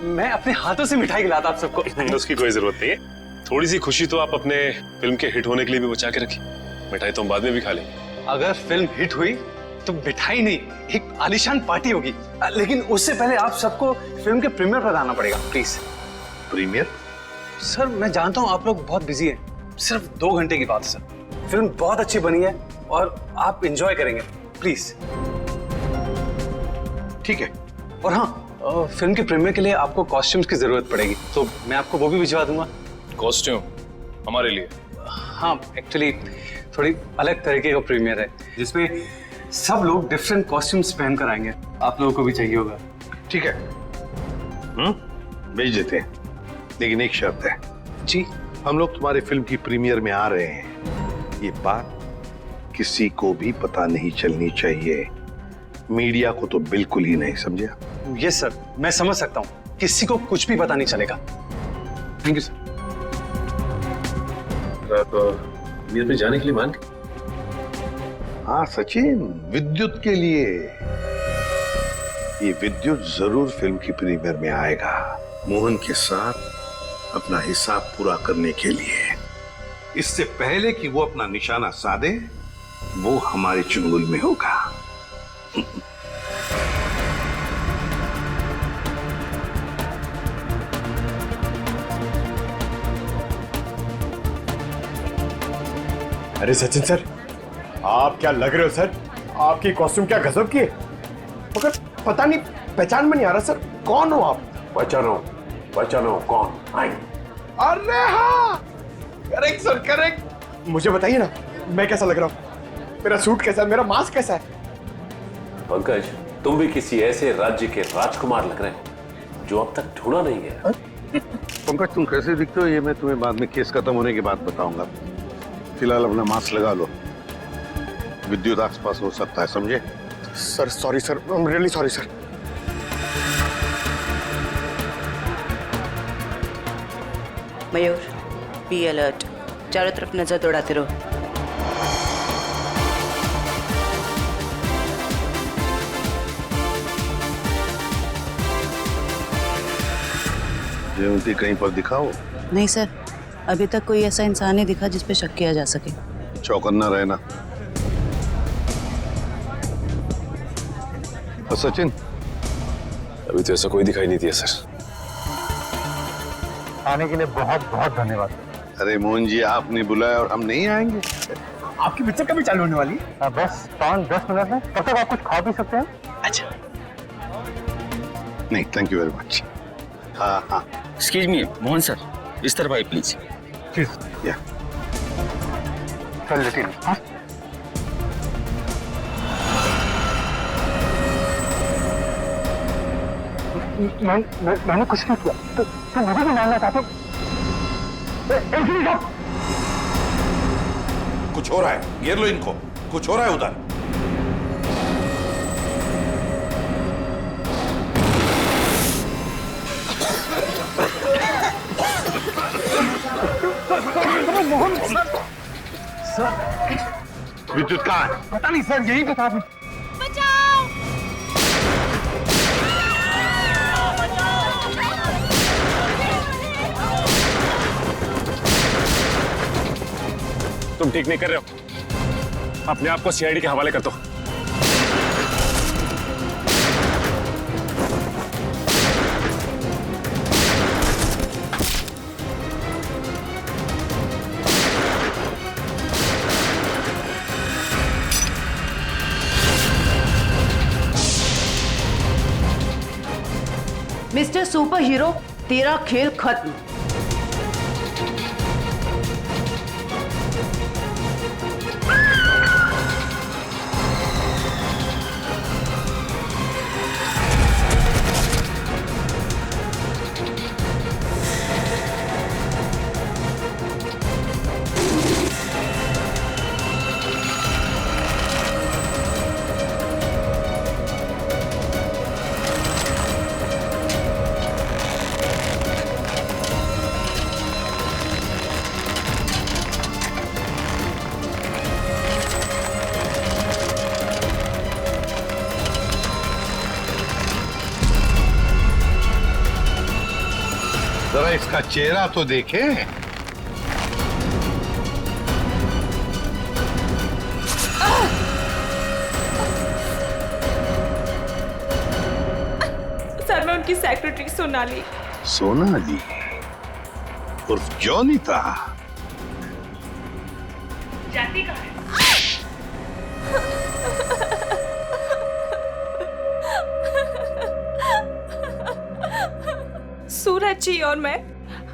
मैं अपने हाथों से मिठाई खिलाता आप सबको। उसकी कोई जरूरत नहीं है। थोड़ी सी खुशी तो आप अपने फिल्म के हिट होने के लिए भी बचा के रखिए। मिठाई तो हम बाद में भी खा लेंगे। अगर फिल्म हिट हुई तो मिठाई नहीं, एक आलीशान पार्टी होगी, लेकिन उससे पहले आप सबको फिल्म के प्रीमियर पर आना पड़ेगा, प्लीज। प्रीमियर? सर, मैं जानता हूँ आप लोग बहुत बिजी हैं, सिर्फ 2 घंटे की बात है सर। फिल्म बहुत अच्छी बनी है और आप एंजॉय करेंगे, प्लीज। ठीक है। और हाँ, फिल्म के प्रीमियर के लिए आपको कॉस्ट्यूम्स की जरूरत पड़ेगी, तो मैं आपको वो भी भिजवा दूंगा। कॉस्ट्यूम हमारे लिए? हाँ, एक्चुअली थोड़ी अलग तरीके का प्रीमियर है जिसमें सब लोग डिफरेंट कॉस्ट्यूम्स पहन कर आएंगे। आप लोगों को भी चाहिए होगा। ठीक है, भेज देते हैं, लेकिन एक शर्त है। जी? हम लोग तुम्हारे फिल्म की प्रीमियर में आ रहे हैं, ये बात किसी को भी पता नहीं चलनी चाहिए, मीडिया को तो बिल्कुल ही नहीं, समझे? यस सर, मैं समझ सकता हूँ, किसी को कुछ भी पता नहीं चलेगा। Thank you sir. आप मीर पे जाने के लिए मान गए? हाँ सचिन, विद्युत के लिए। ये विद्युत जरूर फिल्म की प्रीमियर में आएगा, मोहन के साथ अपना हिसाब पूरा करने के लिए। इससे पहले कि वो अपना निशाना साधे, वो हमारे चुंगल में होगा। अरे सचिन सर, आप क्या लग रहे हो सर? आपकी कॉस्ट्यूम क्या गजब की है, मगर पता नहीं, पहचान में नहीं आ रहा सर, कौन हो आप? पहचानो कौन? अरे हाँ, करेक्ट सर, करेक्ट। मुझे बताइए ना, मैं कैसा लग रहा हूँ? मेरा सूट कैसा है, मेरा मास्क कैसा है? पंकज, तुम भी किसी ऐसे राज्य के राजकुमार लग रहे हो जो अब तक ढूंढा नहीं गया। पंकज, तुम कैसे दिखते हो ये मैं तुम्हें बाद में केस खत्म होने के बाद बताऊंगा। फिलहाल अपना मास्क लगा लो, विद्युत आसपास हो सकता है, समझे? Sir sorry sir, I am really sorry sir. Mayur, be alert, चारों तरफ नजर दौड़ाते रहो। जयवंती कहीं पर दिखाओ। नहीं सर, अभी तक कोई ऐसा इंसान नहीं दिखा जिस पे शक किया जा सके। चौकन्ना रहना। और सचिन? अभी तो ऐसा कोई दिखाई नहीं दिया सर। आने के लिए बहुत बहुत धन्यवाद। अरे मोहन जी, आपने बुलाया और हम नहीं आएंगे? आपकी पिक्चर कभी चालू होने वाली? बस 5-10 मिनट में। तब तक आप कुछ खा भी सकते हैं। अच्छा। नहीं, थैंक यू वेरी मच। हाँ हाँ। एक्सक्यूज मी मोहन सर, इस तरफ आइए प्लीज। या चल लेकिन। हाँ मैंने कुछ नहीं किया। तो मुझे भी मानना चाहते हो? कुछ हो रहा है, घेर लो इनको। कुछ हो रहा है उधर। विद्युत कहाँ है? पता नहीं सर, यही बता। तुम ठीक नहीं कर रहे हो, अपने आप को सीआईडी के हवाले कर दो। मिस्टर सुपर हीरो, तेरा खेल खत्म। जरा इसका चेहरा तो देखें। सर, मैं उनकी सेक्रेटरी सोनाली। सोनाली उर्फ जॉनी था। जाती कहाँ है? सूरज जी और मैं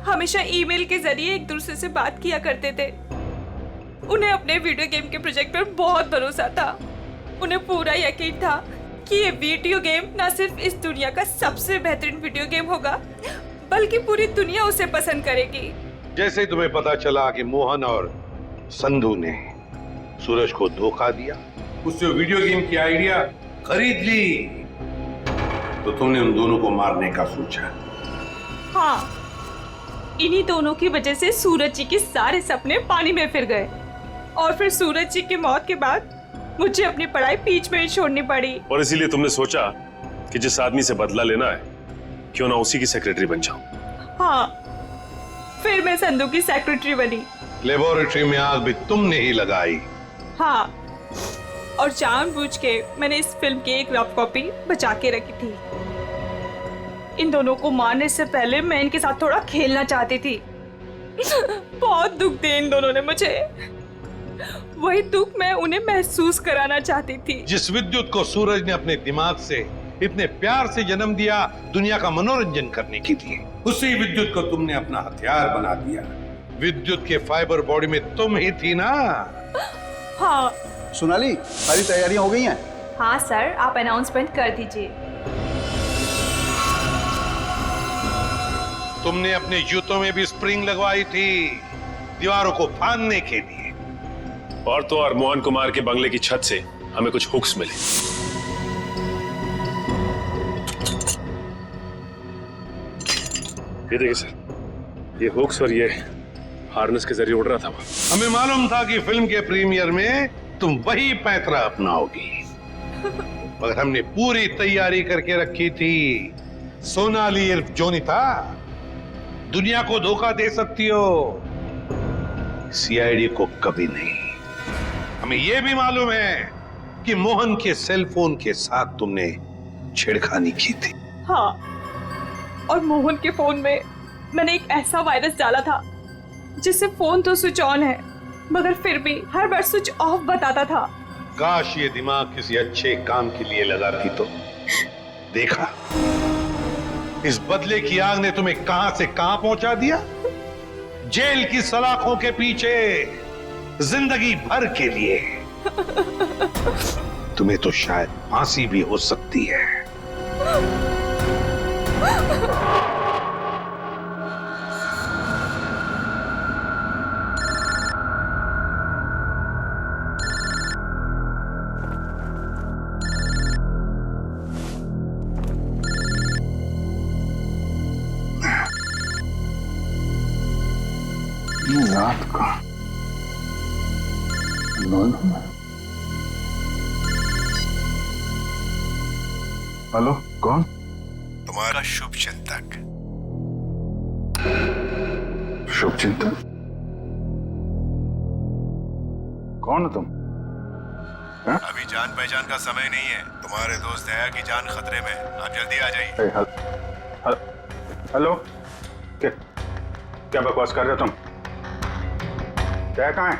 हमेशा ईमेल के जरिए एक दूसरे से बात किया करते थे। उन्हें अपने वीडियो गेम के प्रोजेक्ट पर बहुत भरोसा था। उन्हें पूरा यकीन था कि ये वीडियो गेम न सिर्फ इस दुनिया का सबसे बेहतरीन वीडियो गेम होगा, बल्कि पूरी दुनिया उसे पसंद करेगी। जैसे तुम्हें पता चला कि मोहन और संधू ने सूरज को धोखा दिया, उससे वीडियो गेम की आइडिया खरीद ली, तो तुमने उन दोनों को मारने का सोचा। हाँ, इन्हीं दोनों की वजह से सूरज जी के सारे सपने पानी में फिर गए और फिर सूरज जी की मौत के बाद मुझे अपनी पढ़ाई बीच में ही छोड़नी पड़ी। और इसीलिए तुमने सोचा कि जिस आदमी से बदला लेना है, क्यों ना उसी की सेक्रेटरी बन जाओ। हाँ, फिर मैं संधू की सेक्रेटरी बनी। लेबोरेटरी में आग भी तुमने ही लगाई। हाँ, और जानबूझ के मैंने इस फिल्म की एक रफ कॉपी बचा के रखी थी। इन दोनों को मारने से पहले मैं इनके साथ थोड़ा खेलना चाहती थी। बहुत दुख दिए इन दोनों ने मुझे। वही दुख मैं उन्हें महसूस कराना चाहती थी। जिस विद्युत को सूरज ने अपने दिमाग से इतने प्यार से जन्म दिया दुनिया का मनोरंजन करने के लिए, उसी विद्युत को तुमने अपना हथियार बना दिया। विद्युत के फाइबर बॉडी में तुम ही थी ना? हाँ। सोनाली, सारी तैयारियां हो गई हैं? हाँ सर, आप अनाउंसमेंट कर दीजिए। तुमने अपने जूतों में भी स्प्रिंग लगवाई थी, दीवारों को फांदने के लिए। और तो और मोहन कुमार के बंगले की छत से हमें कुछ हुक्स मिले। ये देखिए सर, ये हुक्स और ये हार्नेस के जरिए उड़ रहा था। हमें मालूम था कि फिल्म के प्रीमियर में तुम वही पैतरा अपनाओगी, मगर हमने पूरी तैयारी करके रखी थी। सोनाली इर्फ जोनी था, दुनिया को धोखा दे सकती हो, सीआईडी को कभी नहीं। हमें यह भी मालूम है कि मोहन के सेल फोन के साथ तुमने छेड़खानी की थी। हाँ, और मोहन के फोन में मैंने एक ऐसा वायरस डाला था जिससे फोन तो स्विच ऑन है मगर फिर भी हर बार स्विच ऑफ बताता था। काश ये दिमाग किसी अच्छे काम के लिए लगा रही तो। देखा, इस बदले की आग ने तुम्हें कहां से कहां पहुंचा दिया। जेल की सलाखों के पीछे जिंदगी भर के लिए। तुम्हें तो शायद फांसी भी हो सकती है। रात का 9 में। हेलो, कौन? तुम्हारा शुभ चिंतक। शुभ चिंतक? कौन हो तुम? अभी जान पहचान का समय नहीं है। तुम्हारे दोस्त दया की जान खतरे में, आप जल्दी आ जाइए। हेलो, क्या बकवास कर रहे हो तुम? दया कहाँ है?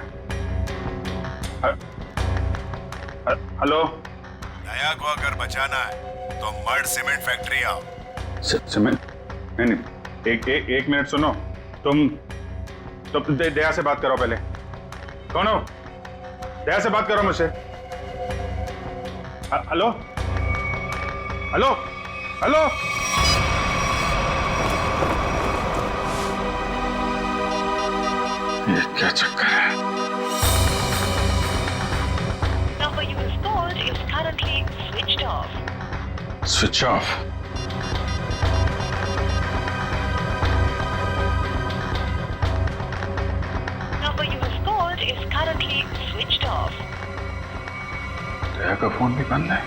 हेलो, दया को अगर बचाना है तो मर्ड सीमेंट फैक्ट्री आओ। सीमेंट? नहीं, एक मिनट सुनो। तुम दया से बात करो पहले। कौन हो? दया से बात करो मुझसे। Hello hello hello. ये क्या चक्कर है? Number you have called is currently switched off. Switch off. Number you have called is currently switched off. दया का फोन भी बंद है।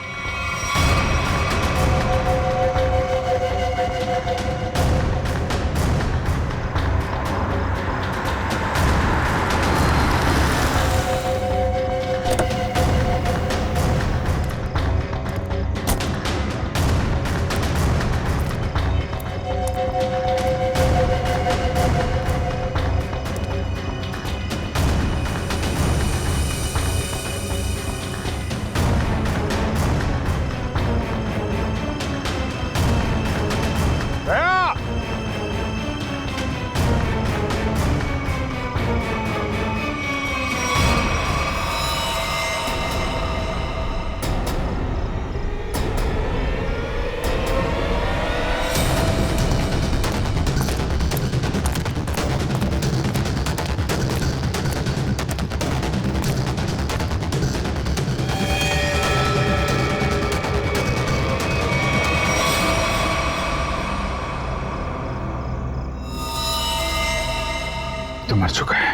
तो मर चुका है।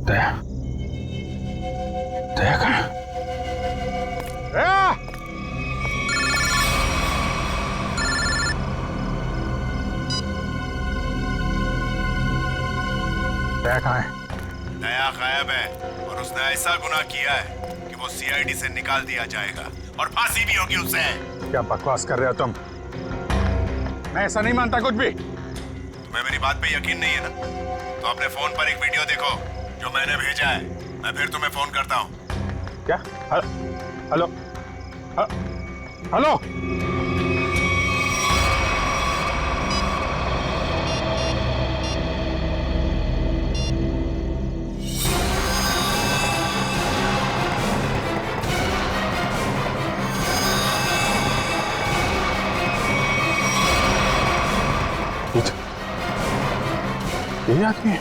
दया, दया कहाँ? दया कहाँ है? दया गायब है और उसने ऐसा गुनाह किया है कि वो सीआईडी से निकाल दिया जाएगा और फांसी भी होगी उसे। क्या बकवास कर रहे हो तुम? मैं ऐसा नहीं मानता कुछ भी। तुम्हें मेरी बात पे यकीन नहीं है ना? तो अपने फोन पर एक वीडियो देखो जो मैंने भेजा है। मैं फिर तुम्हें फोन करता हूँ। क्या? Hello hello. ये आदमी है।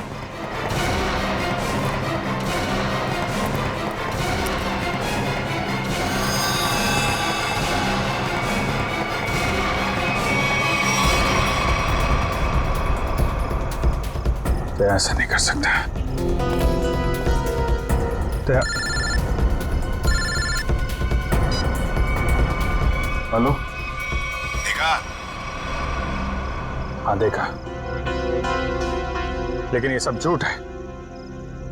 तो ऐसा नहीं कर सकता। तो देखा? हाँ देखा, लेकिन ये सब झूठ है,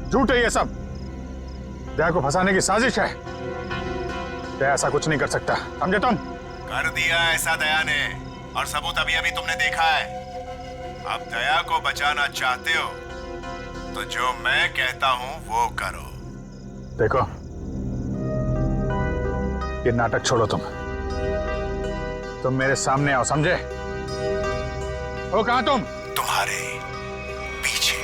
झूठ है ये सब। दया को फंसाने की साजिश है। दया ऐसा कुछ नहीं कर सकता, समझे तुम? कर दिया ऐसा दया ने, और सबूत अभी अभी तुमने देखा है। अब दया को बचाना चाहते हो तो जो मैं कहता हूं वो करो। देखो, ये नाटक छोड़ो, तुम मेरे सामने आओ, समझे? हो कहां तुम? तुम्हारे पीछे।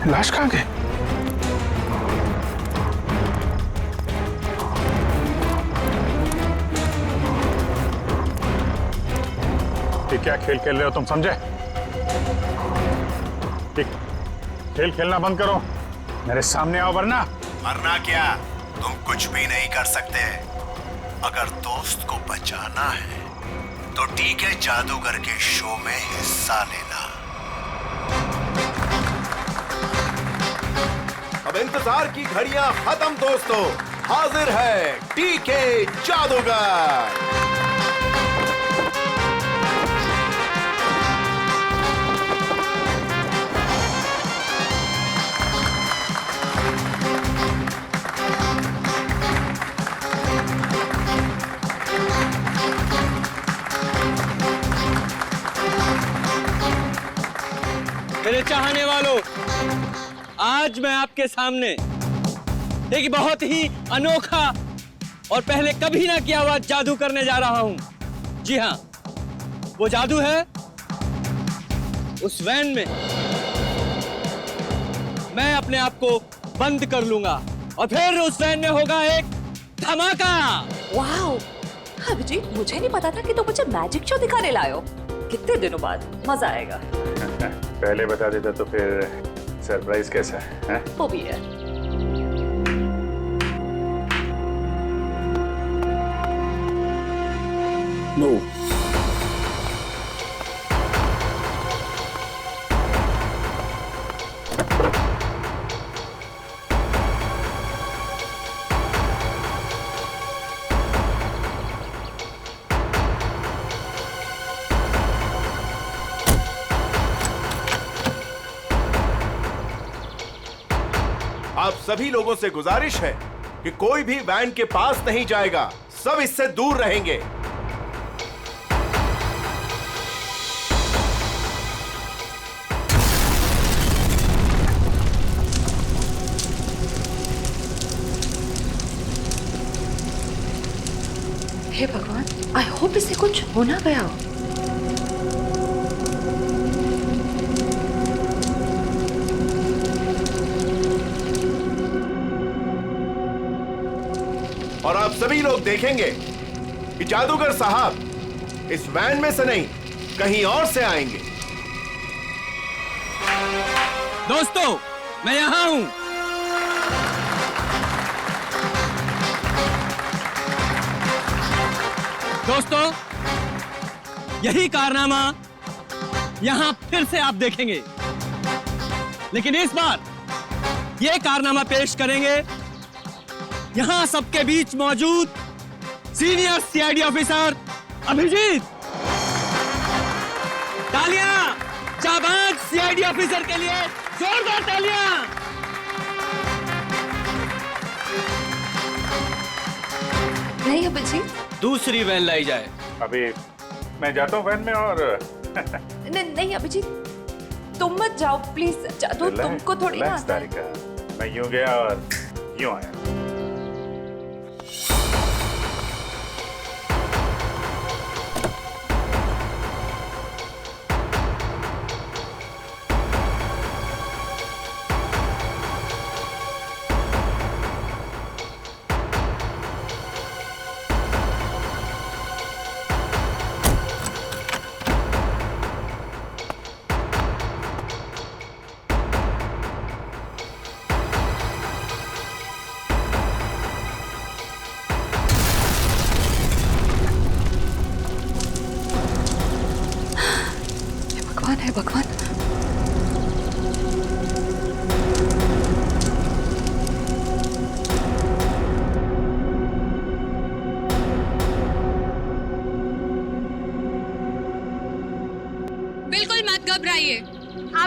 लाश कहां गई? ये क्या खेल खेल रहे हो तुम, समझे? खेल खेलना बंद करो, मेरे सामने आओ, वरना मरना क्या, तुम कुछ भी नहीं कर सकते। अगर दोस्त को बचाना है तो ठीक है, जादूगर के शो में हिस्सा लेना। अब इंतजार की घड़ियां खत्म दोस्तों, हाजिर है टीके जादूगर। मेरे चाहने वालों, आज मैं आपके सामने एक बहुत ही अनोखा और पहले कभी ना किया हुआ जादू करने जा रहा हूं। जी हां, वो जादू है उस वैन में मैं अपने आप को बंद कर लूंगा और फिर उस वैन में होगा एक धमाका। वाओ, अभिजीत, मुझे नहीं पता था कि तुम मुझे मैजिक शो दिखाने लाए हो। कितने दिनों बाद, मजा आएगा। पहले बता देता तो फिर सरप्राइज कैसा है? वो भी है। नो। आप सभी लोगों से गुजारिश है कि कोई भी वैन के पास नहीं जाएगा, सब इससे दूर रहेंगे। हे भगवान, आई होप इससे कुछ हो ना गया हो। और आप सभी लोग देखेंगे कि जादूगर साहब इस वैन में से नहीं, कहीं और से आएंगे। दोस्तों, मैं यहां हूं। दोस्तों, यही कारनामा यहां फिर से आप देखेंगे, लेकिन इस बार यह कारनामा पेश करेंगे यहां सबके बीच मौजूद सीनियर सीआईडी ऑफिसर अभिजीत। तालियां जाबाज सीआईडी ऑफिसर के लिए, जोरदार तालियां। नहीं अभिजीत, दूसरी वैन लाई जाए। अभी मैं जाता हूँ वैन में और नहीं अभिजीत, तुम मत जाओ प्लीज। जादू तुमको थोड़ी ना आता है। मैं यूं गया और यूं आया।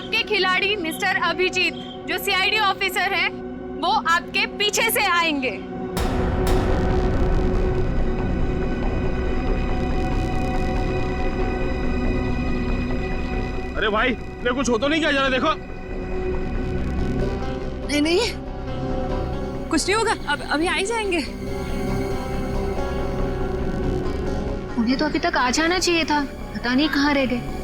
आपके खिलाड़ी मिस्टर अभिजीत जो सीआईडी ऑफिसर है वो आपके पीछे से आएंगे। अरे भाई, मेरे कुछ हो तो नहीं क्या, जरा देखो। नहीं नहीं कुछ नहीं होगा, अब अभी आ ही जाएंगे। उन्हें तो अभी तक आ जाना चाहिए था, पता नहीं कहाँ रह गए।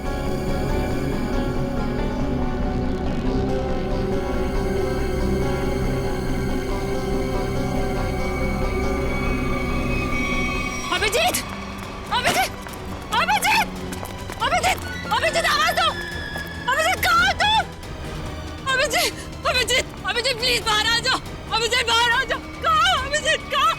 अभिजीत, अभिजीत, अभिजीत, अभिजीत, अभिजीत आवाज दो। अभिजीत कहाँ हो तुम? अभिजीत, अभिजीत, अभिजीत प्लीज बाहर आ जाओ। अभिजीत बाहर आ जाओ। कहाँ हो अभिजीत, कहाँ?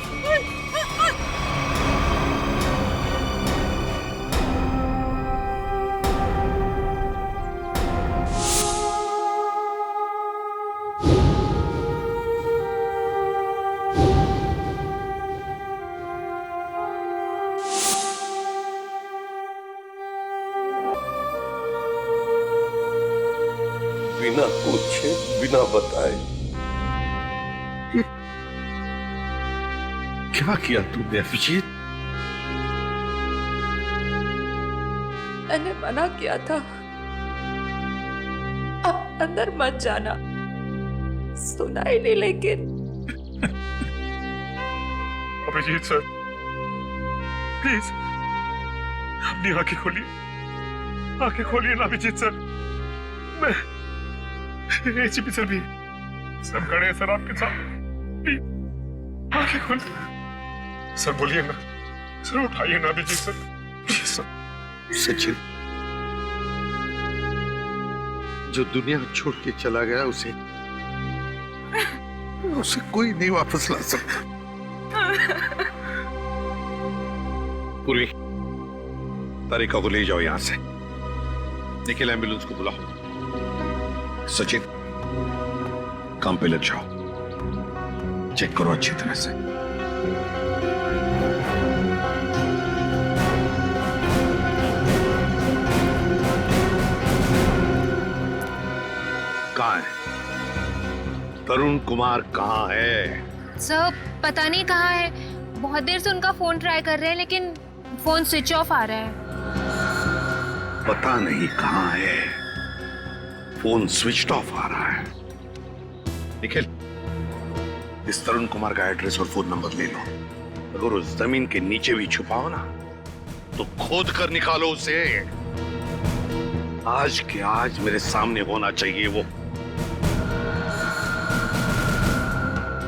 बिना पूछे बिना बताए क्या किया तूने अभिजीत? मैंने मना किया था, आप अंदर मत जाना, सुना ही नहीं। लेकिन अभिजीत सर, प्लीज अपनी आंखें खोलिए, आंखें खोलिए ना अभिजीत सर। मैं एसीपी सर भी सब खड़े हैं सर आपके साथ, प्लीज आंखें खोलिए सर। बोलिए ना सर, उठाइए ना Abhijeet sir, please sir. Sachin जो दुनिया छोड़ के चला गया उसे कोई नहीं वापस ला सकता। पूर्वी, तारिका को ले जाओ यहां से। निखिल, एम्बुलेंस को बुलाओ। सचिन, काम पे लग जाओ, चेक करो अच्छी तरह से। कहाँ है तरुण कुमार? कहाँ है? सर पता नहीं कहाँ है, बहुत देर से उनका फोन ट्राई कर रहे हैं लेकिन फोन स्विच ऑफ आ रहा है। पता नहीं कहाँ है, फोन स्विच ऑफ आ रहा है। निखिल, इस तरुण कुमार का एड्रेस और फोन नंबर ले लो। अगर उस जमीन के नीचे भी छुपाओ ना तो खोद कर निकालो उसे। आज के आज मेरे सामने होना चाहिए वो।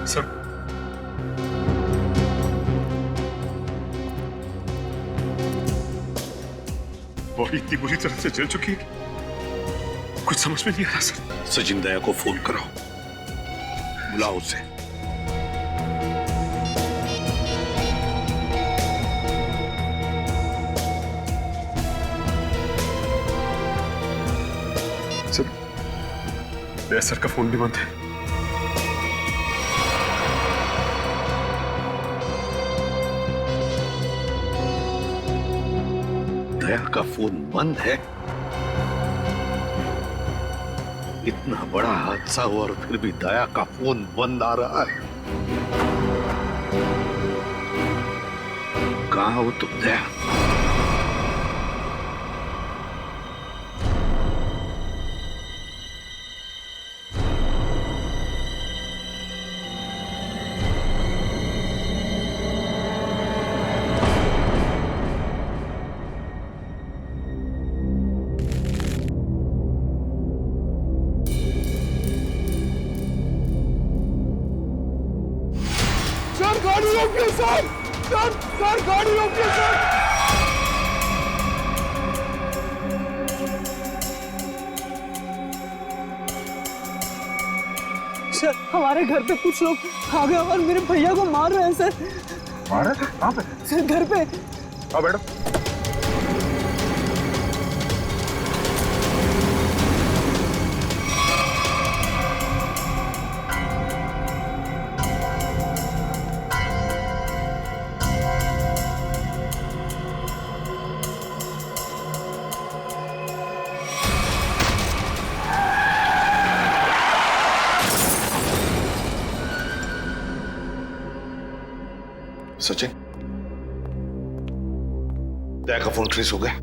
सर, बॉडी इतनी बुरी तरह से जल चुकी है कि कुछ समझ में नहीं आ रहा सर। सचिन, दया को फोन करो, बुलाओ उसे। सर, दया सर का फोन भी बंद है। दया का फोन बंद है? इतना बड़ा हादसा हुआ और फिर भी दया का फोन बंद आ रहा है। कहाँ हो तुम दया? सर गाड़ी रोकिए सर, सर गाड़ी रोकिए सर। सर हमारे घर पे कुछ लोग आ गए और मेरे भैया को मार रहे हैं सर। मार रहे? कहाँ पे? सर घर पे। आओ बैठो। सचिन, दया का फोन ट्रेस हो गया?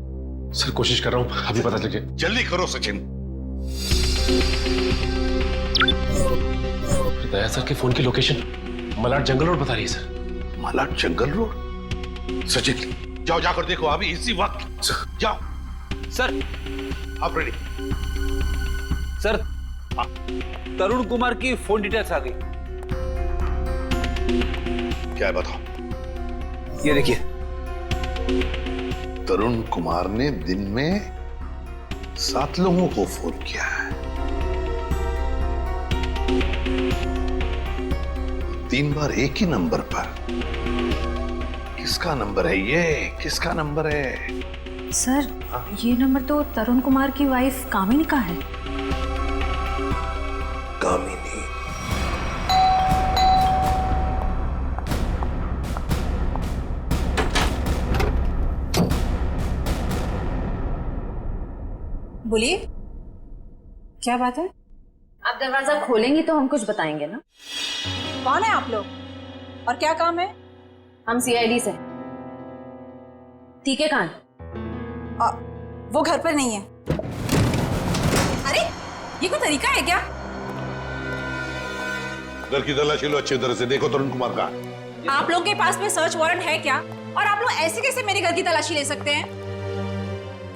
सर कोशिश कर रहा हूं, अभी पता चल जाए। जल्दी करो सचिन। दया सर के फोन की लोकेशन मलाड जंगल रोड बता रही है सर। मलाड जंगल रोड? सचिन जाओ, जाकर देखो अभी इसी वक्त। जाओ सर। आप रेडी? सर तरुण कुमार की फोन डिटेल्स आ गई। क्या है बताओ? ये देखिए, तरुण कुमार ने दिन में 7 लोगों को फोन किया है। 3 बार एक ही नंबर पर। किसका नंबर है ये? किसका नंबर है? सर ये नंबर तो तरुण कुमार की वाइफ कामिनी का है। कामिनी? बोलिए, क्या बात है? आप दरवाजा खोलेंगी तो हम कुछ बताएंगे ना। कौन है आप लोग और क्या काम है? हम सीआईडी से। ठीक है कान? वो घर पर नहीं है। अरे ये कोई तरीका है क्या? घर की तलाशी लो, अच्छी तरह से देखो तरुण कुमार का। आप लोग के पास में सर्च वारंट है क्या? और आप लोग ऐसे कैसे मेरे घर की तलाशी ले सकते हैं?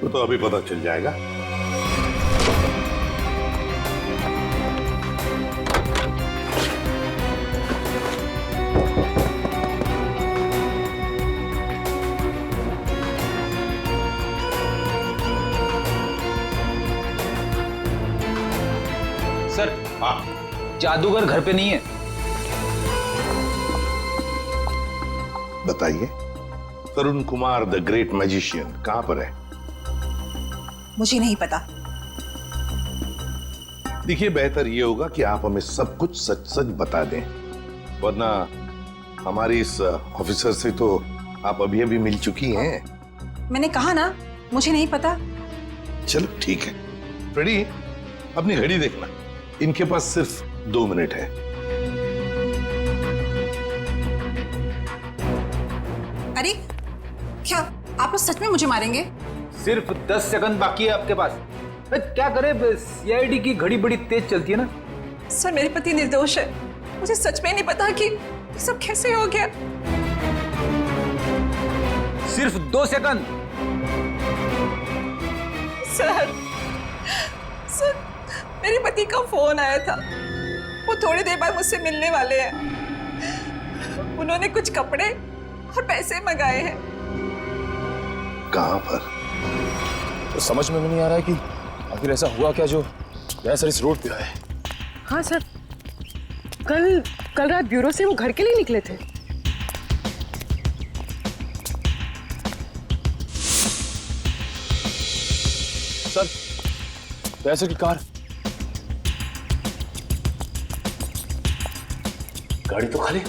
तो अभी पता चल जाएगा। सर जादूगर घर पे नहीं है। बताइए, तरुण कुमार द ग्रेट मैजिशियन कहां पर है? मुझे नहीं पता। देखिए, बेहतर ये होगा कि आप हमें सब कुछ सच सच बता दें, वरना हमारी इस ऑफिसर से तो आप अभी अभी मिल चुकी हैं। मैंने कहा ना, मुझे नहीं पता। चलो ठीक है। रेडी? अपनी घड़ी देखना, इनके पास सिर्फ 2 मिनट है। अरे क्या आप लोग सच में मुझे मारेंगे? सिर्फ 10 सेकंड बाकी है आपके पास। क्या करे, सीआईडी की घड़ी बड़ी तेज चलती है ना। सर मेरे पति निर्दोष है, मुझे सच में नहीं पता कि ये सब कैसे हो गया। सिर्फ 2 सेकंड। सर मेरे पति का फोन आया था, वो थोड़ी देर बाद मुझसे मिलने वाले हैं। उन्होंने कुछ कपड़े और पैसे मंगाए हैं। कहां पर? तो समझ में नहीं आ रहा है कि आखिर ऐसा हुआ क्या जो दया सर इस रोड पे आए। हाँ सर, कल रात ब्यूरो से वो घर के लिए निकले थे। सर दया सर की कार, गाड़ी तो खाली,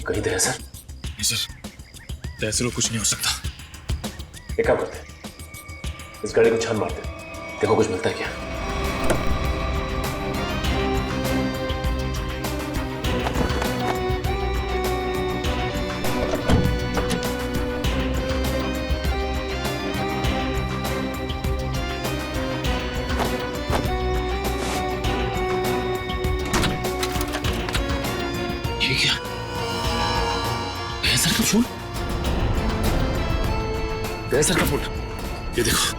कहीं दया सर? नहीं सर, दया सर को कुछ नहीं हो सकता। एक काम करते हैं, इस गाड़ी को छान मारते हैं, देखो कुछ मिलता है क्या। ये क्या? दया सर का फोन, दया सर का फोन, ये देखो।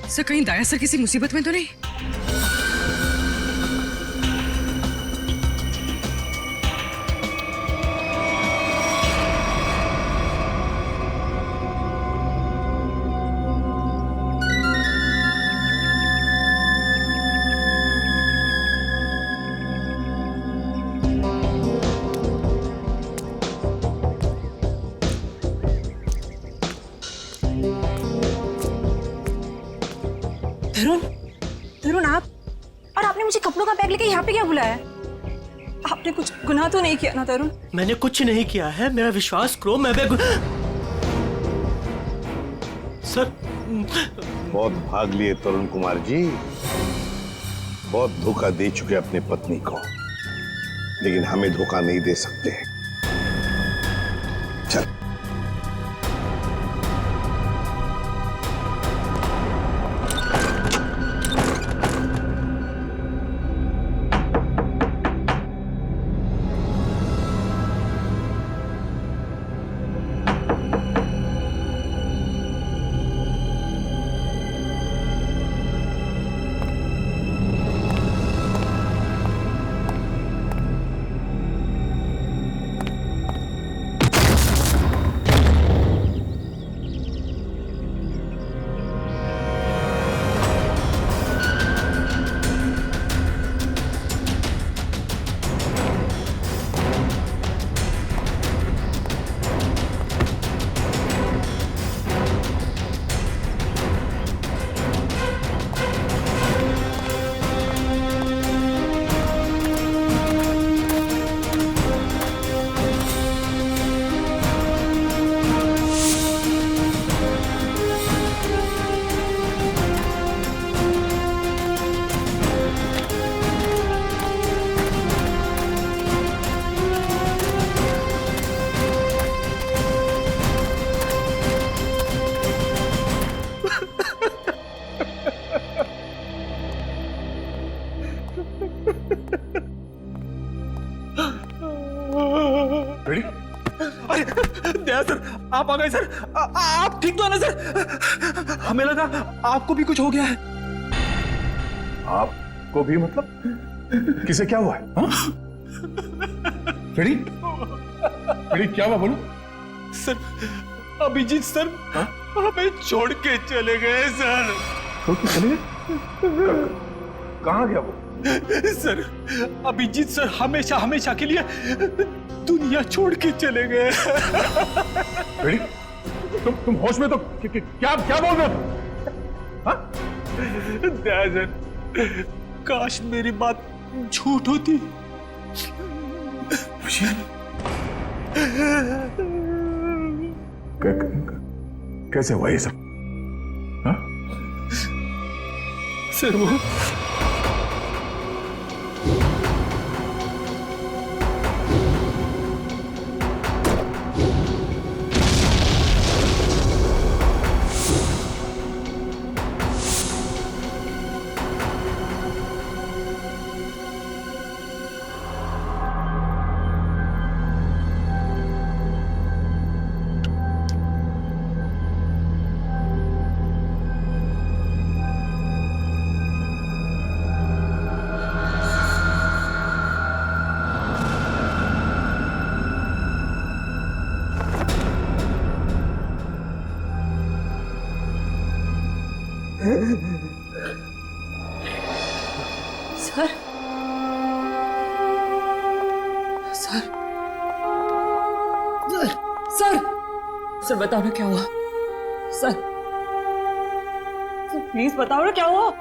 सर कहीं दया सर किसी मुसीबत में तो नहीं? तरुण आप, और आपने मुझे कपड़ों का बैग लेके यहाँ पे क्या बुलाया? आपने कुछ गुनाह तो नहीं किया ना तरुण? मैंने कुछ नहीं किया है, मेरा विश्वास करो। मैं सर बहुत भाग लिए तरुण कुमार जी, बहुत धोखा दे चुके अपनी पत्नी को। लेकिन हमें धोखा नहीं दे सकते। चल। दया सर, आप आ गए सर। आप ठीक तो है ना सर? हमें लगा आपको भी कुछ हो गया है। आपको भी मतलब? किसे क्या हुआ है? फ्रेडी? फ्रेडी क्या हुआ बोलो? सर, अभिजीत सर हमें छोड़ के चले गए सर। छोड़ के चले गए? कहाँ गया वो? सर, अभिजीत सर हमेशा हमेशा के लिए दुनिया छोड़ के चले गए। तुम होश में तो क्या बोल रहे हो? दया सर, काश मेरी बात झूठ होती। कैसे हुआ ये सब? हाँ? सर वो सर, सर, सर, सर बताओ ना क्या हुआ? सर, सर प्लीज बताओ ना क्या हुआ?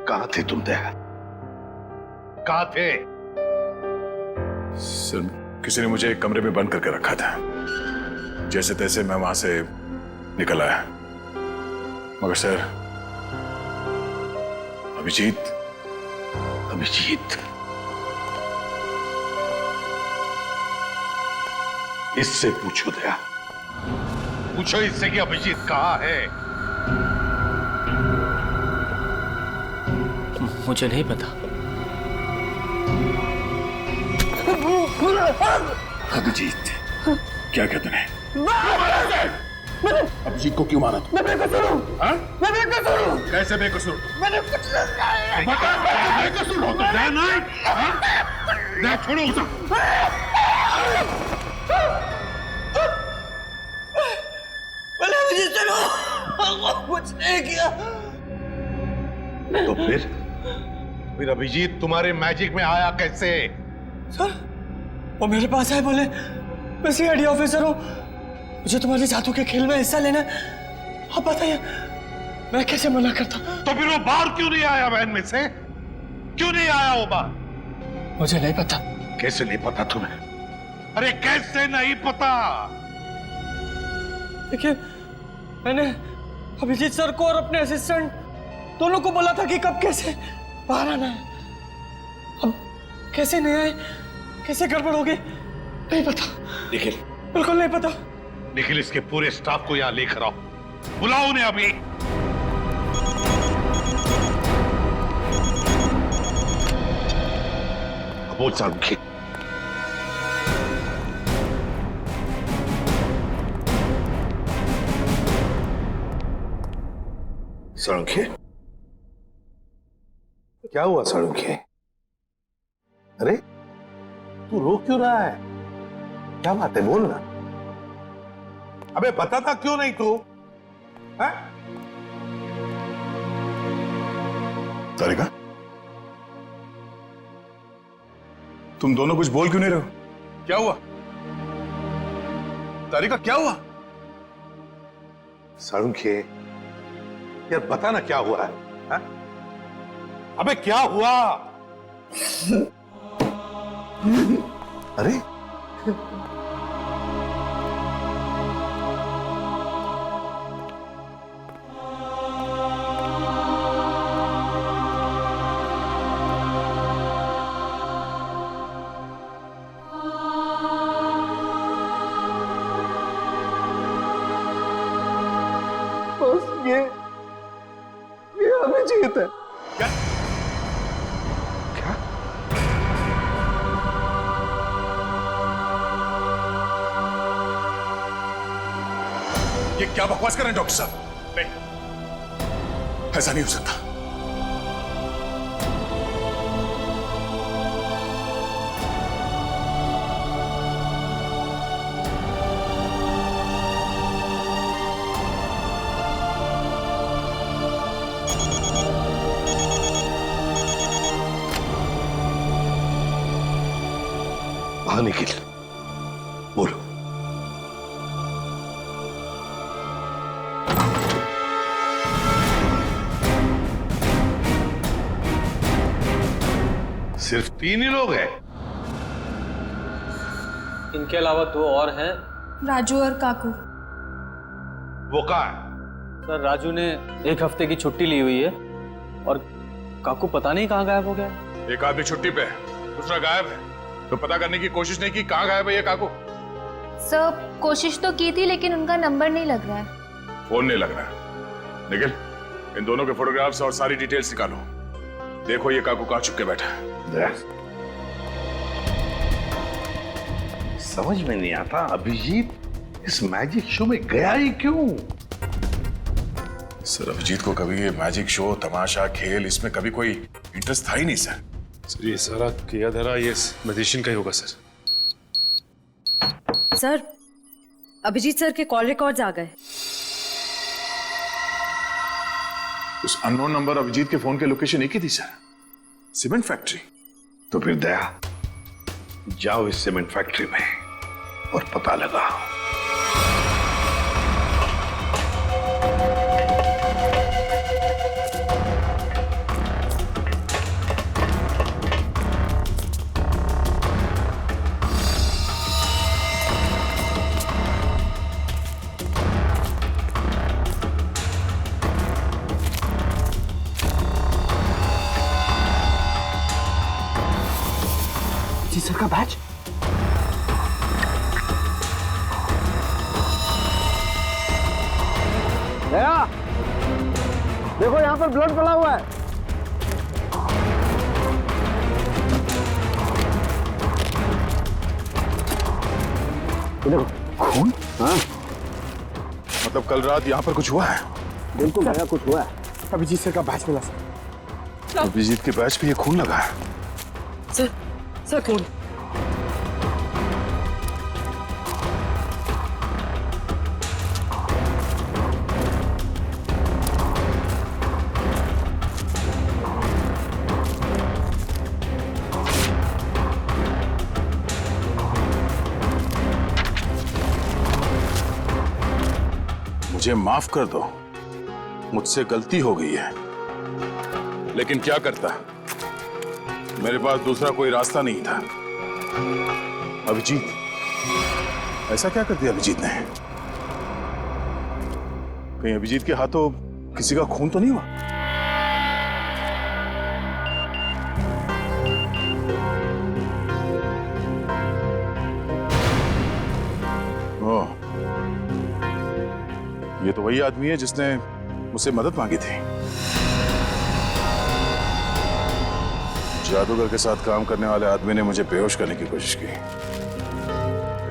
कहां थे तुम दया? कहां थे? सर, किसी ने मुझे एक कमरे में बंद करके रखा था। जैसे तैसे मैं वहां से निकल आया। मगर सर, अभिजीत इससे पूछो दया, पूछो इससे कि अभिजीत कहां है? मुझे नहीं पता। अभिजीत, क्या कहते हैं? अभिजीत को क्यों मारा तुम? मैं बेकसूर हूं। मैं बेकसूर हूं। कैसे बेकसूर? मैंने कुछ नहीं किया। बेकसूर हो तो दया नहीं? दया छोड़ो उसे। मैंने अभिजीत चलो कुछ नहीं किया। तो फिर अभिजीत तुम्हारे मैजिक में आया कैसे? सर, वो मेरे पास आए, बोले मैं सीआईडी ऑफिसर हूँ, मुझे तुम्हारे जादू के खेल में हिस्सा लेना है। आप बताइए मैं कैसे मना करता? तो फिर वो बाहर क्यों नहीं आया वैन में से? क्यों नहीं आया वो बाहर? मुझे नहीं पता। कैसे नहीं पता तुम्हें? अरे कैसे नहीं पता? देखिए, मैंने अभिजीत सर को और अपने असिस्टेंट दोनों को बोला था कि कब कैसे बाहर आना है। अब कैसे नहीं आए, कैसे गड़बड़ हो गई, नहीं पता। निखिल, बिल्कुल नहीं पता। निखिल, इसके पूरे स्टाफ को यहाँ लेकर आओ, बुलाओ उन्हें अभी। बोल सारुखी। सारुखी, क्या हुआ सारुखी? अरे तू रो क्यों रहा है? क्या बात है, बोल ना। अबे बताता क्यों नहीं तू? तारिका, तुम दोनों कुछ बोल क्यों नहीं रहे हो? क्या हुआ? तारिका क्या हुआ? सारुखी यार बता ना क्या हुआ है? अबे क्या हुआ? अरे ये अभिजीत है। क्या? क्या? ये क्या बकवास कर रहे हैं डॉक्टर साहब? नहीं, ऐसा नहीं हो सकता। निखिल बोलो। सिर्फ 3 ही लोग हैं? इनके अलावा 2 और हैं, राजू और काकू। वो कहाँ है? सर राजू ने 1 हफ्ते की छुट्टी ली हुई है और काकू पता नहीं कहाँ गायब हो गया। एक आदमी छुट्टी पे है, दूसरा गायब है, तो पता करने की कोशिश नहीं की कहाँ गायब है ये काकू? सर कोशिश तो की थी लेकिन उनका नंबर नहीं लग रहा है। फोन नहीं लग रहा है। निखिल, इन दोनों के फोटोग्राफ्स और सारी डिटेल्स निकालो। देखो ये काकू कहाँ छुप के बैठा है। समझ में नहीं आता अभिजीत इस मैजिक शो में गया ही क्यों? सर अभिजीत को कभी ये मैजिक शो, तमाशा, खेल, इसमें कभी कोई इंटरेस्ट था ही नहीं सर। सर ये सारा किया धरा ये मैजिशियन का ही होगा सर। सर अभिजीत सर के कॉल रिकॉर्ड्स आ गए। उस अननोन नंबर अभिजीत के फोन के लोकेशन एक ही थी सर, सीमेंट फैक्ट्री। तो फिर दया जाओ इस सीमेंट फैक्ट्री में और पता लगाओ। जी सर का बैच। दया, देखो यहाँ पर ब्लड पड़ा हुआ है। देखो खून। हाँ मतलब कल रात यहाँ पर कुछ हुआ है? बिल्कुल दया, कुछ हुआ है। अभिजीत सर का बैच मिला सर। अभिजीत के बैच पे ये खून लगा है। सर खून। मुझे माफ कर दो, मुझसे गलती हो गई है, लेकिन क्या करता, मेरे पास दूसरा कोई रास्ता नहीं था। अभिजीत, ऐसा क्या कर दिया अभिजीत ने? कहीं अभिजीत के हाथों किसी का खून तो नहीं हुआ? ओह, ये तो वही आदमी है जिसने मुझसे मदद मांगी थी। जादूगर के साथ काम करने वाले आदमी ने मुझे बेहोश करने की कोशिश की।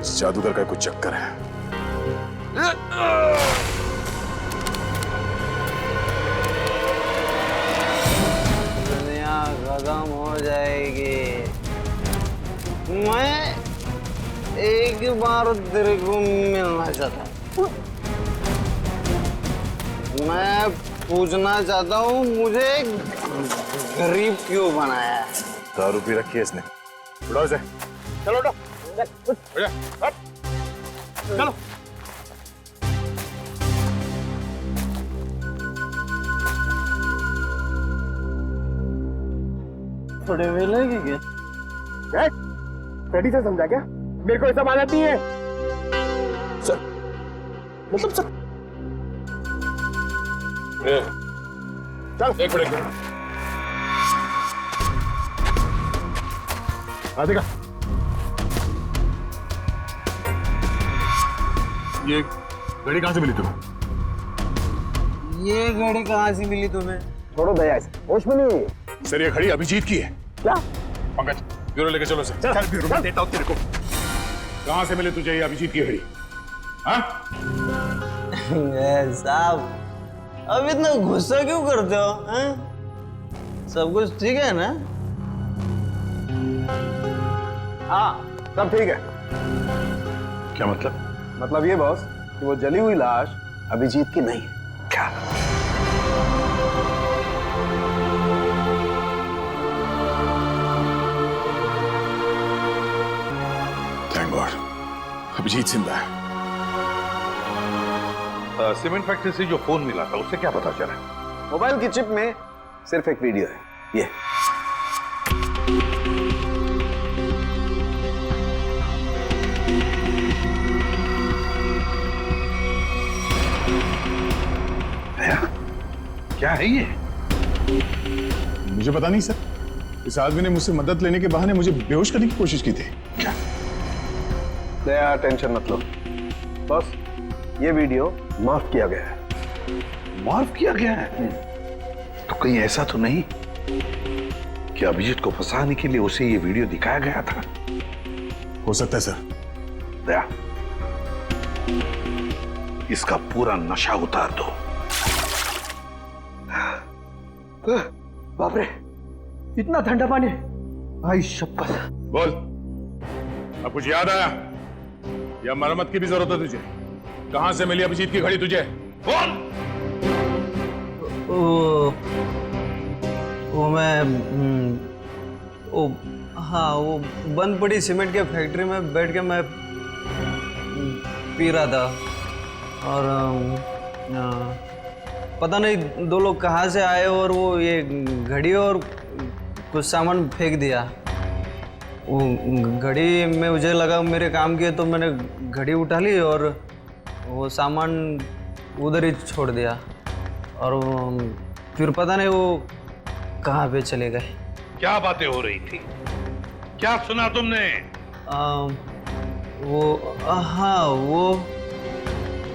इस जादूगर का कुछ चक्कर है। दुनिया खत्म हो जाएगी। मैं एक बार तेरे को मिलना चाहता हूँ। मैं पूछना चाहता हूँ, मुझे गरीब क्यों बनाया है? दारू पी रखी है इसने। उठाओ इसे। चलो उठो। चलो। थोड़े वेले की क्या? रेडी से समझा क्या? मेरे को ऐसा मानती है सर, मतलब सर। चल एक मिनट। राधिका, ये घड़ी कहां से मिली तुम्हें? ये घड़ी कहां से मिली तुम्हें? छोड़ो दया से, होश में नहीं है। सर ये घड़ी अभिजीत की है। क्या? पंकज, ब्यूरो लेके चलो सर। चल ब्यूरो में देता हूं तेरे को। कहां से मिले तुझे ये अभिजीत की घड़ी? हाँ? साहब, अब इतना गुस्सा क्यों करते हो? हैं? सब कुछ ठीक है ना? हाँ, सब ठीक है। क्या मतलब? मतलब ये बॉस कि वो जली हुई लाश अभिजीत की नहीं है। क्या? थैंक गॉड, अभिजीत जिंदा है। सीमेंट फैक्ट्री से जो फोन मिला था उससे क्या पता चला? मोबाइल की चिप में सिर्फ एक वीडियो है, ये। क्या है ये? मुझे पता नहीं सर, इस आदमी ने मुझसे मदद लेने के बहाने मुझे बेहोश करने की कोशिश की थी। क्या? दया, टेंशन मत लो बॉस, ये वीडियो माफ किया गया है। माफ किया गया है? तो कहीं ऐसा तो नहीं कि अभिजीत को फंसाने के लिए उसे ये वीडियो दिखाया गया था? हो सकता है सर। दया, इसका पूरा नशा उतार दो। बाप रे, इतना ठंडा पानी! भाई शपथ। बोल, अब कुछ याद आया या मरम्मत की भी जरूरत है तुझे? कहां से मिली अभिजीत की घड़ी तुझे? बोल। वो मैं हाँ, वो बंद पड़ी सीमेंट के फैक्ट्री में बैठ के मैं पी रहा था और पता नहीं दो लोग कहाँ से आए और वो ये घड़ी और कुछ सामान फेंक दिया। वो घड़ी में मुझे लगा मेरे काम की है तो मैंने घड़ी उठा ली और वो सामान उधर ही छोड़ दिया और फिर पता नहीं वो कहाँ पे चले गए। क्या बातें हो रही थी? क्या सुना तुमने? हाँ, वो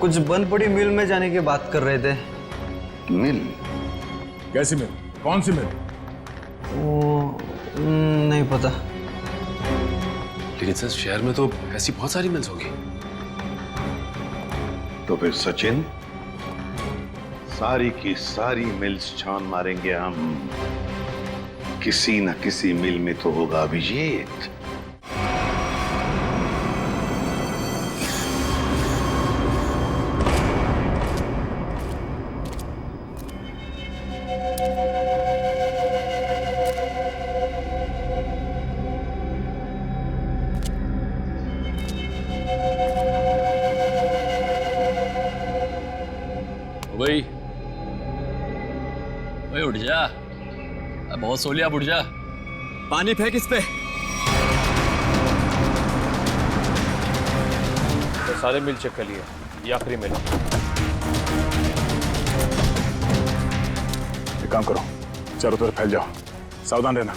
कुछ बंद पड़ी मिल में जाने की बात कर रहे थे। मिल? कैसी मिल? कौन सी मिल? वो नहीं पता। लेकिन सर शहर में तो ऐसी बहुत सारी मिल्स होगी। तो फिर सचिन, सारी की सारी मिल्स छान मारेंगे हम। किसी न किसी मिल में तो होगा अभिजीत। बहुत सोलिया बुढ़जा, पानी फेंक इस पे। तो सारे मिल चेक कर लिए, ये आखिरी मिल। एक काम करो, चारों तरफ फैल जाओ, सावधान रहना।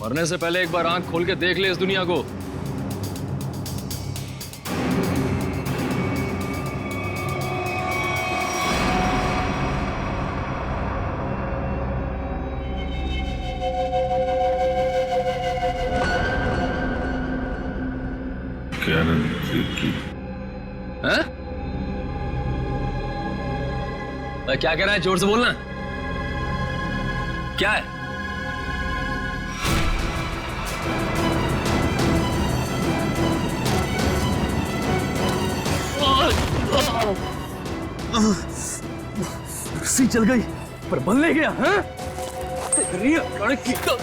मरने से पहले एक बार आंख खोल के देख ले इस दुनिया को। हैं? क्या कह रहा है? जोर से बोलना। क्या है? रस्सी चल गई पर बल ले गया। हैं? तेरी लड़की का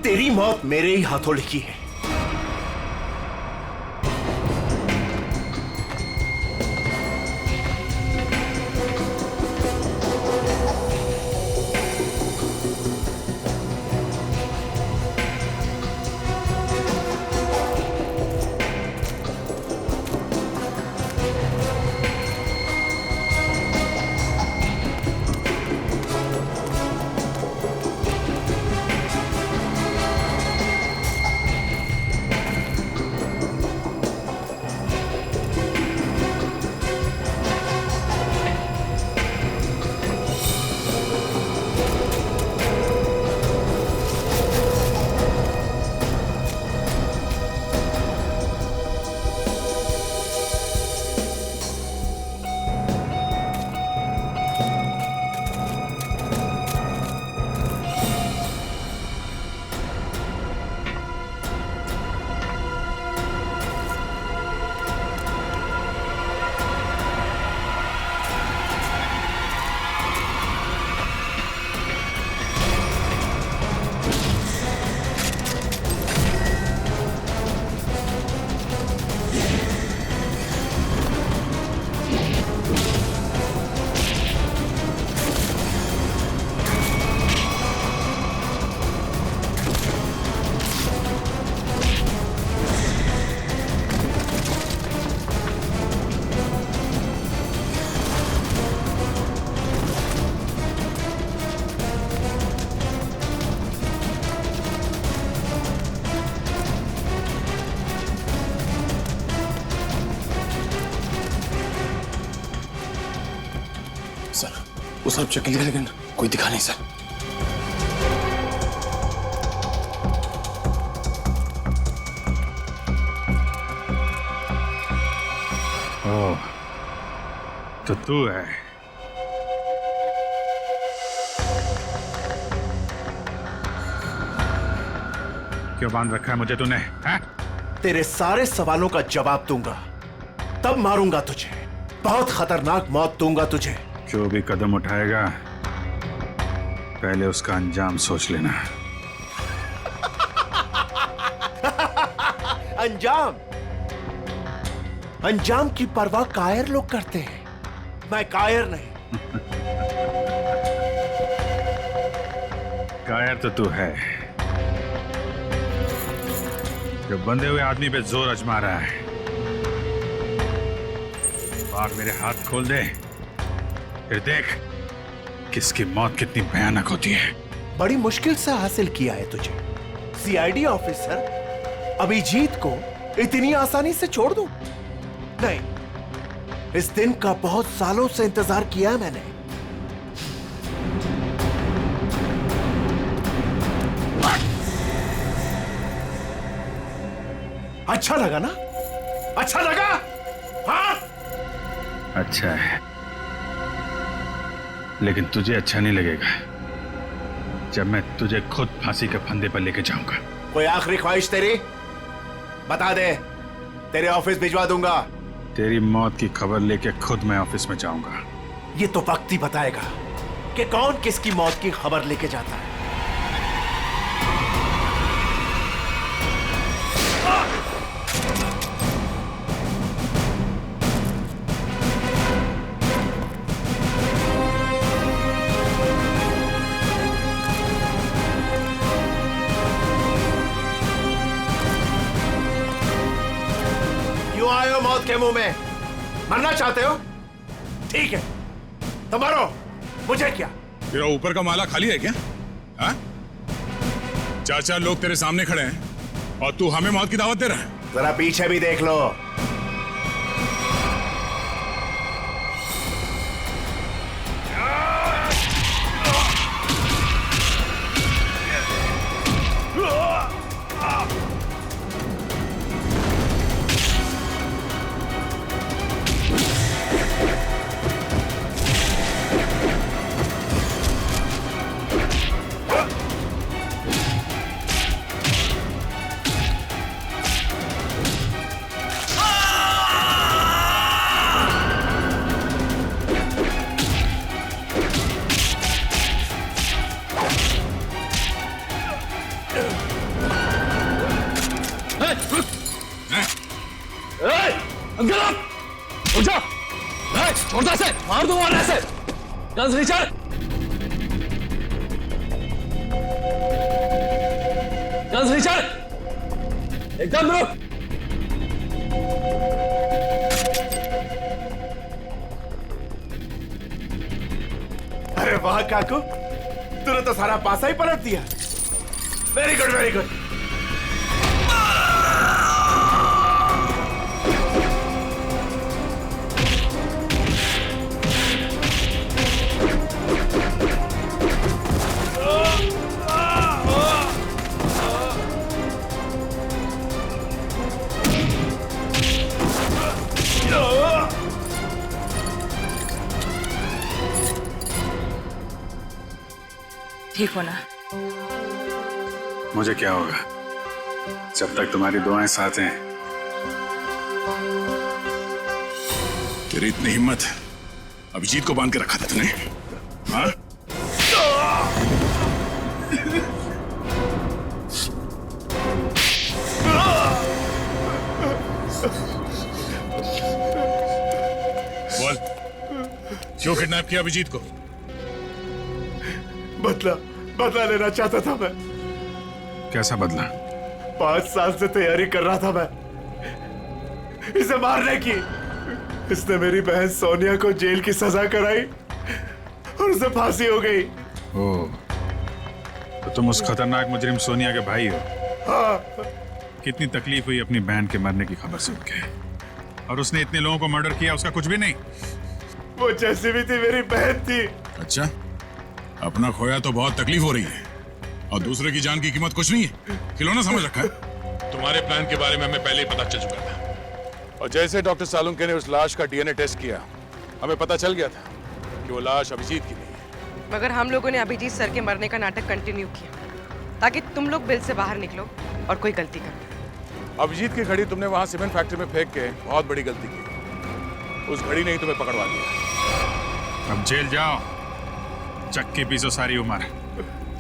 तेरी मौत मेरे ही हाथों लिखी है। वो सब चेक लिया लेकिन कोई दिखा नहीं सर। ओह, तो तू है। क्यों बांध रखा है मुझे तूने? हैं? तेरे सारे सवालों का जवाब दूंगा, तब मारूंगा तुझे। बहुत खतरनाक मौत दूंगा तुझे। जो भी कदम उठाएगा पहले उसका अंजाम सोच लेना। अंजाम? अंजाम की परवाह कायर लोग करते हैं, मैं कायर नहीं। कायर तो तू है, जो बंधे हुए आदमी पे जोर आजमा रहा है। बाहर मेरे हाथ खोल दे, फिर देख किसकी मौत कितनी भयानक होती है। बड़ी मुश्किल से हासिल किया है तुझे। सीआईडी ऑफिसर अभिजीत को इतनी आसानी से छोड़ दूं? नहीं, इस दिन का बहुत सालों से इंतजार किया है मैंने। अच्छा लगा ना? अच्छा लगा? हाँ? अच्छा है, लेकिन तुझे अच्छा नहीं लगेगा जब मैं तुझे खुद फांसी के फंदे पर लेके जाऊंगा। कोई आखिरी ख्वाहिश तेरी? बता दे, तेरे ऑफिस भिजवा दूंगा। तेरी मौत की खबर लेके खुद मैं ऑफिस में जाऊंगा। ये तो वक्त ही बताएगा कि कौन किसकी मौत की खबर लेके जाता है। क्यों आए हो मौत के मुंह में? मरना चाहते हो? ठीक है तो मरो, मुझे क्या। तेरा ऊपर का माला खाली है क्या? हाँ? 4 लोग तेरे सामने खड़े हैं और तू हमें मौत की दावत दे रहा है। जरा पीछे भी देख लो। छोड़ता से मार दूंगा ऐसे। गन्स रिचर्ड, गन्स रिचर्ड, एकदम रुक। अरे वाह काकू, तूने तो सारा पासा ही पलट दिया। Very good very good. ठीक हो ना? मुझे क्या होगा जब तक तुम्हारी दुआएं साथ हैं। तेरी इतनी हिम्मत अभिजीत को बांध के रखा था तूने? हाँ? बोल, क्यों किडनैप किया अभिजीत को? बदला लेना चाहता था मैं। कैसा बदला? 5 साल से तैयारी कर रहा था मैं इसे मारने की। इसने मेरी बहन सोनिया को जेल की सजा कराई और उसे फांसी हो गई। ओह, तो तुम उस खतरनाक मुजरिम सोनिया के भाई हो? हाँ। कितनी तकलीफ हुई अपनी बहन के मरने की खबर सुन के। और उसने इतने लोगों को मर्डर किया, उसका कुछ भी नहीं? वो जैसी भी थी मेरी बहन थी। अच्छा, अपना खोया तो बहुत तकलीफ हो रही है और दूसरे की जान की कीमत कुछ नहीं है, खिलौना समझ रखा है। तुम्हारे प्लान के बारे में हमें पहले ही पता चल चुका था और जैसे डॉक्टर सालुंके ने उस लाश का डीएनए टेस्ट किया, हमें पता चल गया था कि वो लाश अभिजीत की नहीं है। मगर हम लोगों ने अभिजीत सर के मरने का नाटक कंटिन्यू किया ताकि तुम लोग बिल से बाहर निकलो और कोई गलती कर। अभिजीत की घड़ी तुमने वहां सीमेंट फैक्ट्री में फेंक के बहुत बड़ी गलती की। उस घड़ी ने ही तुम्हें पकड़वा दिया। अब जेल जाओ, चक्की पीसो सारी उम्र।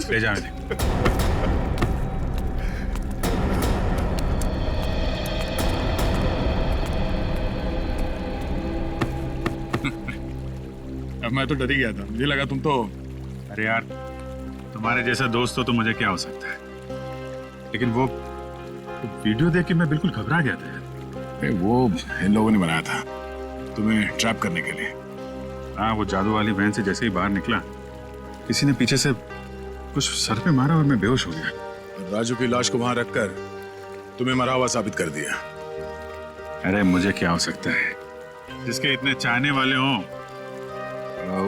ले जाओ इन्हें। अब मैं तो डर ही गया था, मुझे लगा तुम तो। अरे यार, तुम्हारे जैसा दोस्त हो तो मुझे क्या हो सकता है, लेकिन वो वीडियो देख के मैं बिल्कुल घबरा गया था यार। वो इन लोगों ने बनाया था तुम्हें ट्रैप करने के लिए। हाँ, वो जादू वाली वैन से जैसे ही बाहर निकला, किसी ने पीछे से कुछ सर पे मारा और मैं बेहोश हो गया। राजू की लाश को वहां रखकर तुम्हें मरा हुआ साबित कर दिया। अरे मुझे क्या हो सकता है, जिसके इतने चाहने वाले हों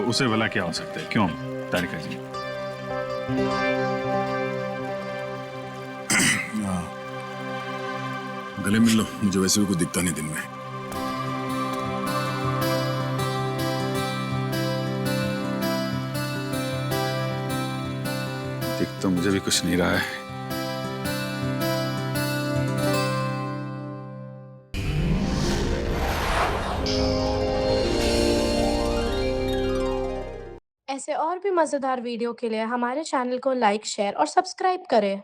उसे भला क्या हो सकता है? क्यों तारिका जी? गले मिल लो, मुझे वैसे भी कुछ दिखता नहीं दिन में। दिख तो मुझे भी कुछ नहीं रहा है। ऐसे और भी मज़ेदार वीडियो के लिए हमारे चैनल को लाइक, शेयर और सब्सक्राइब करें।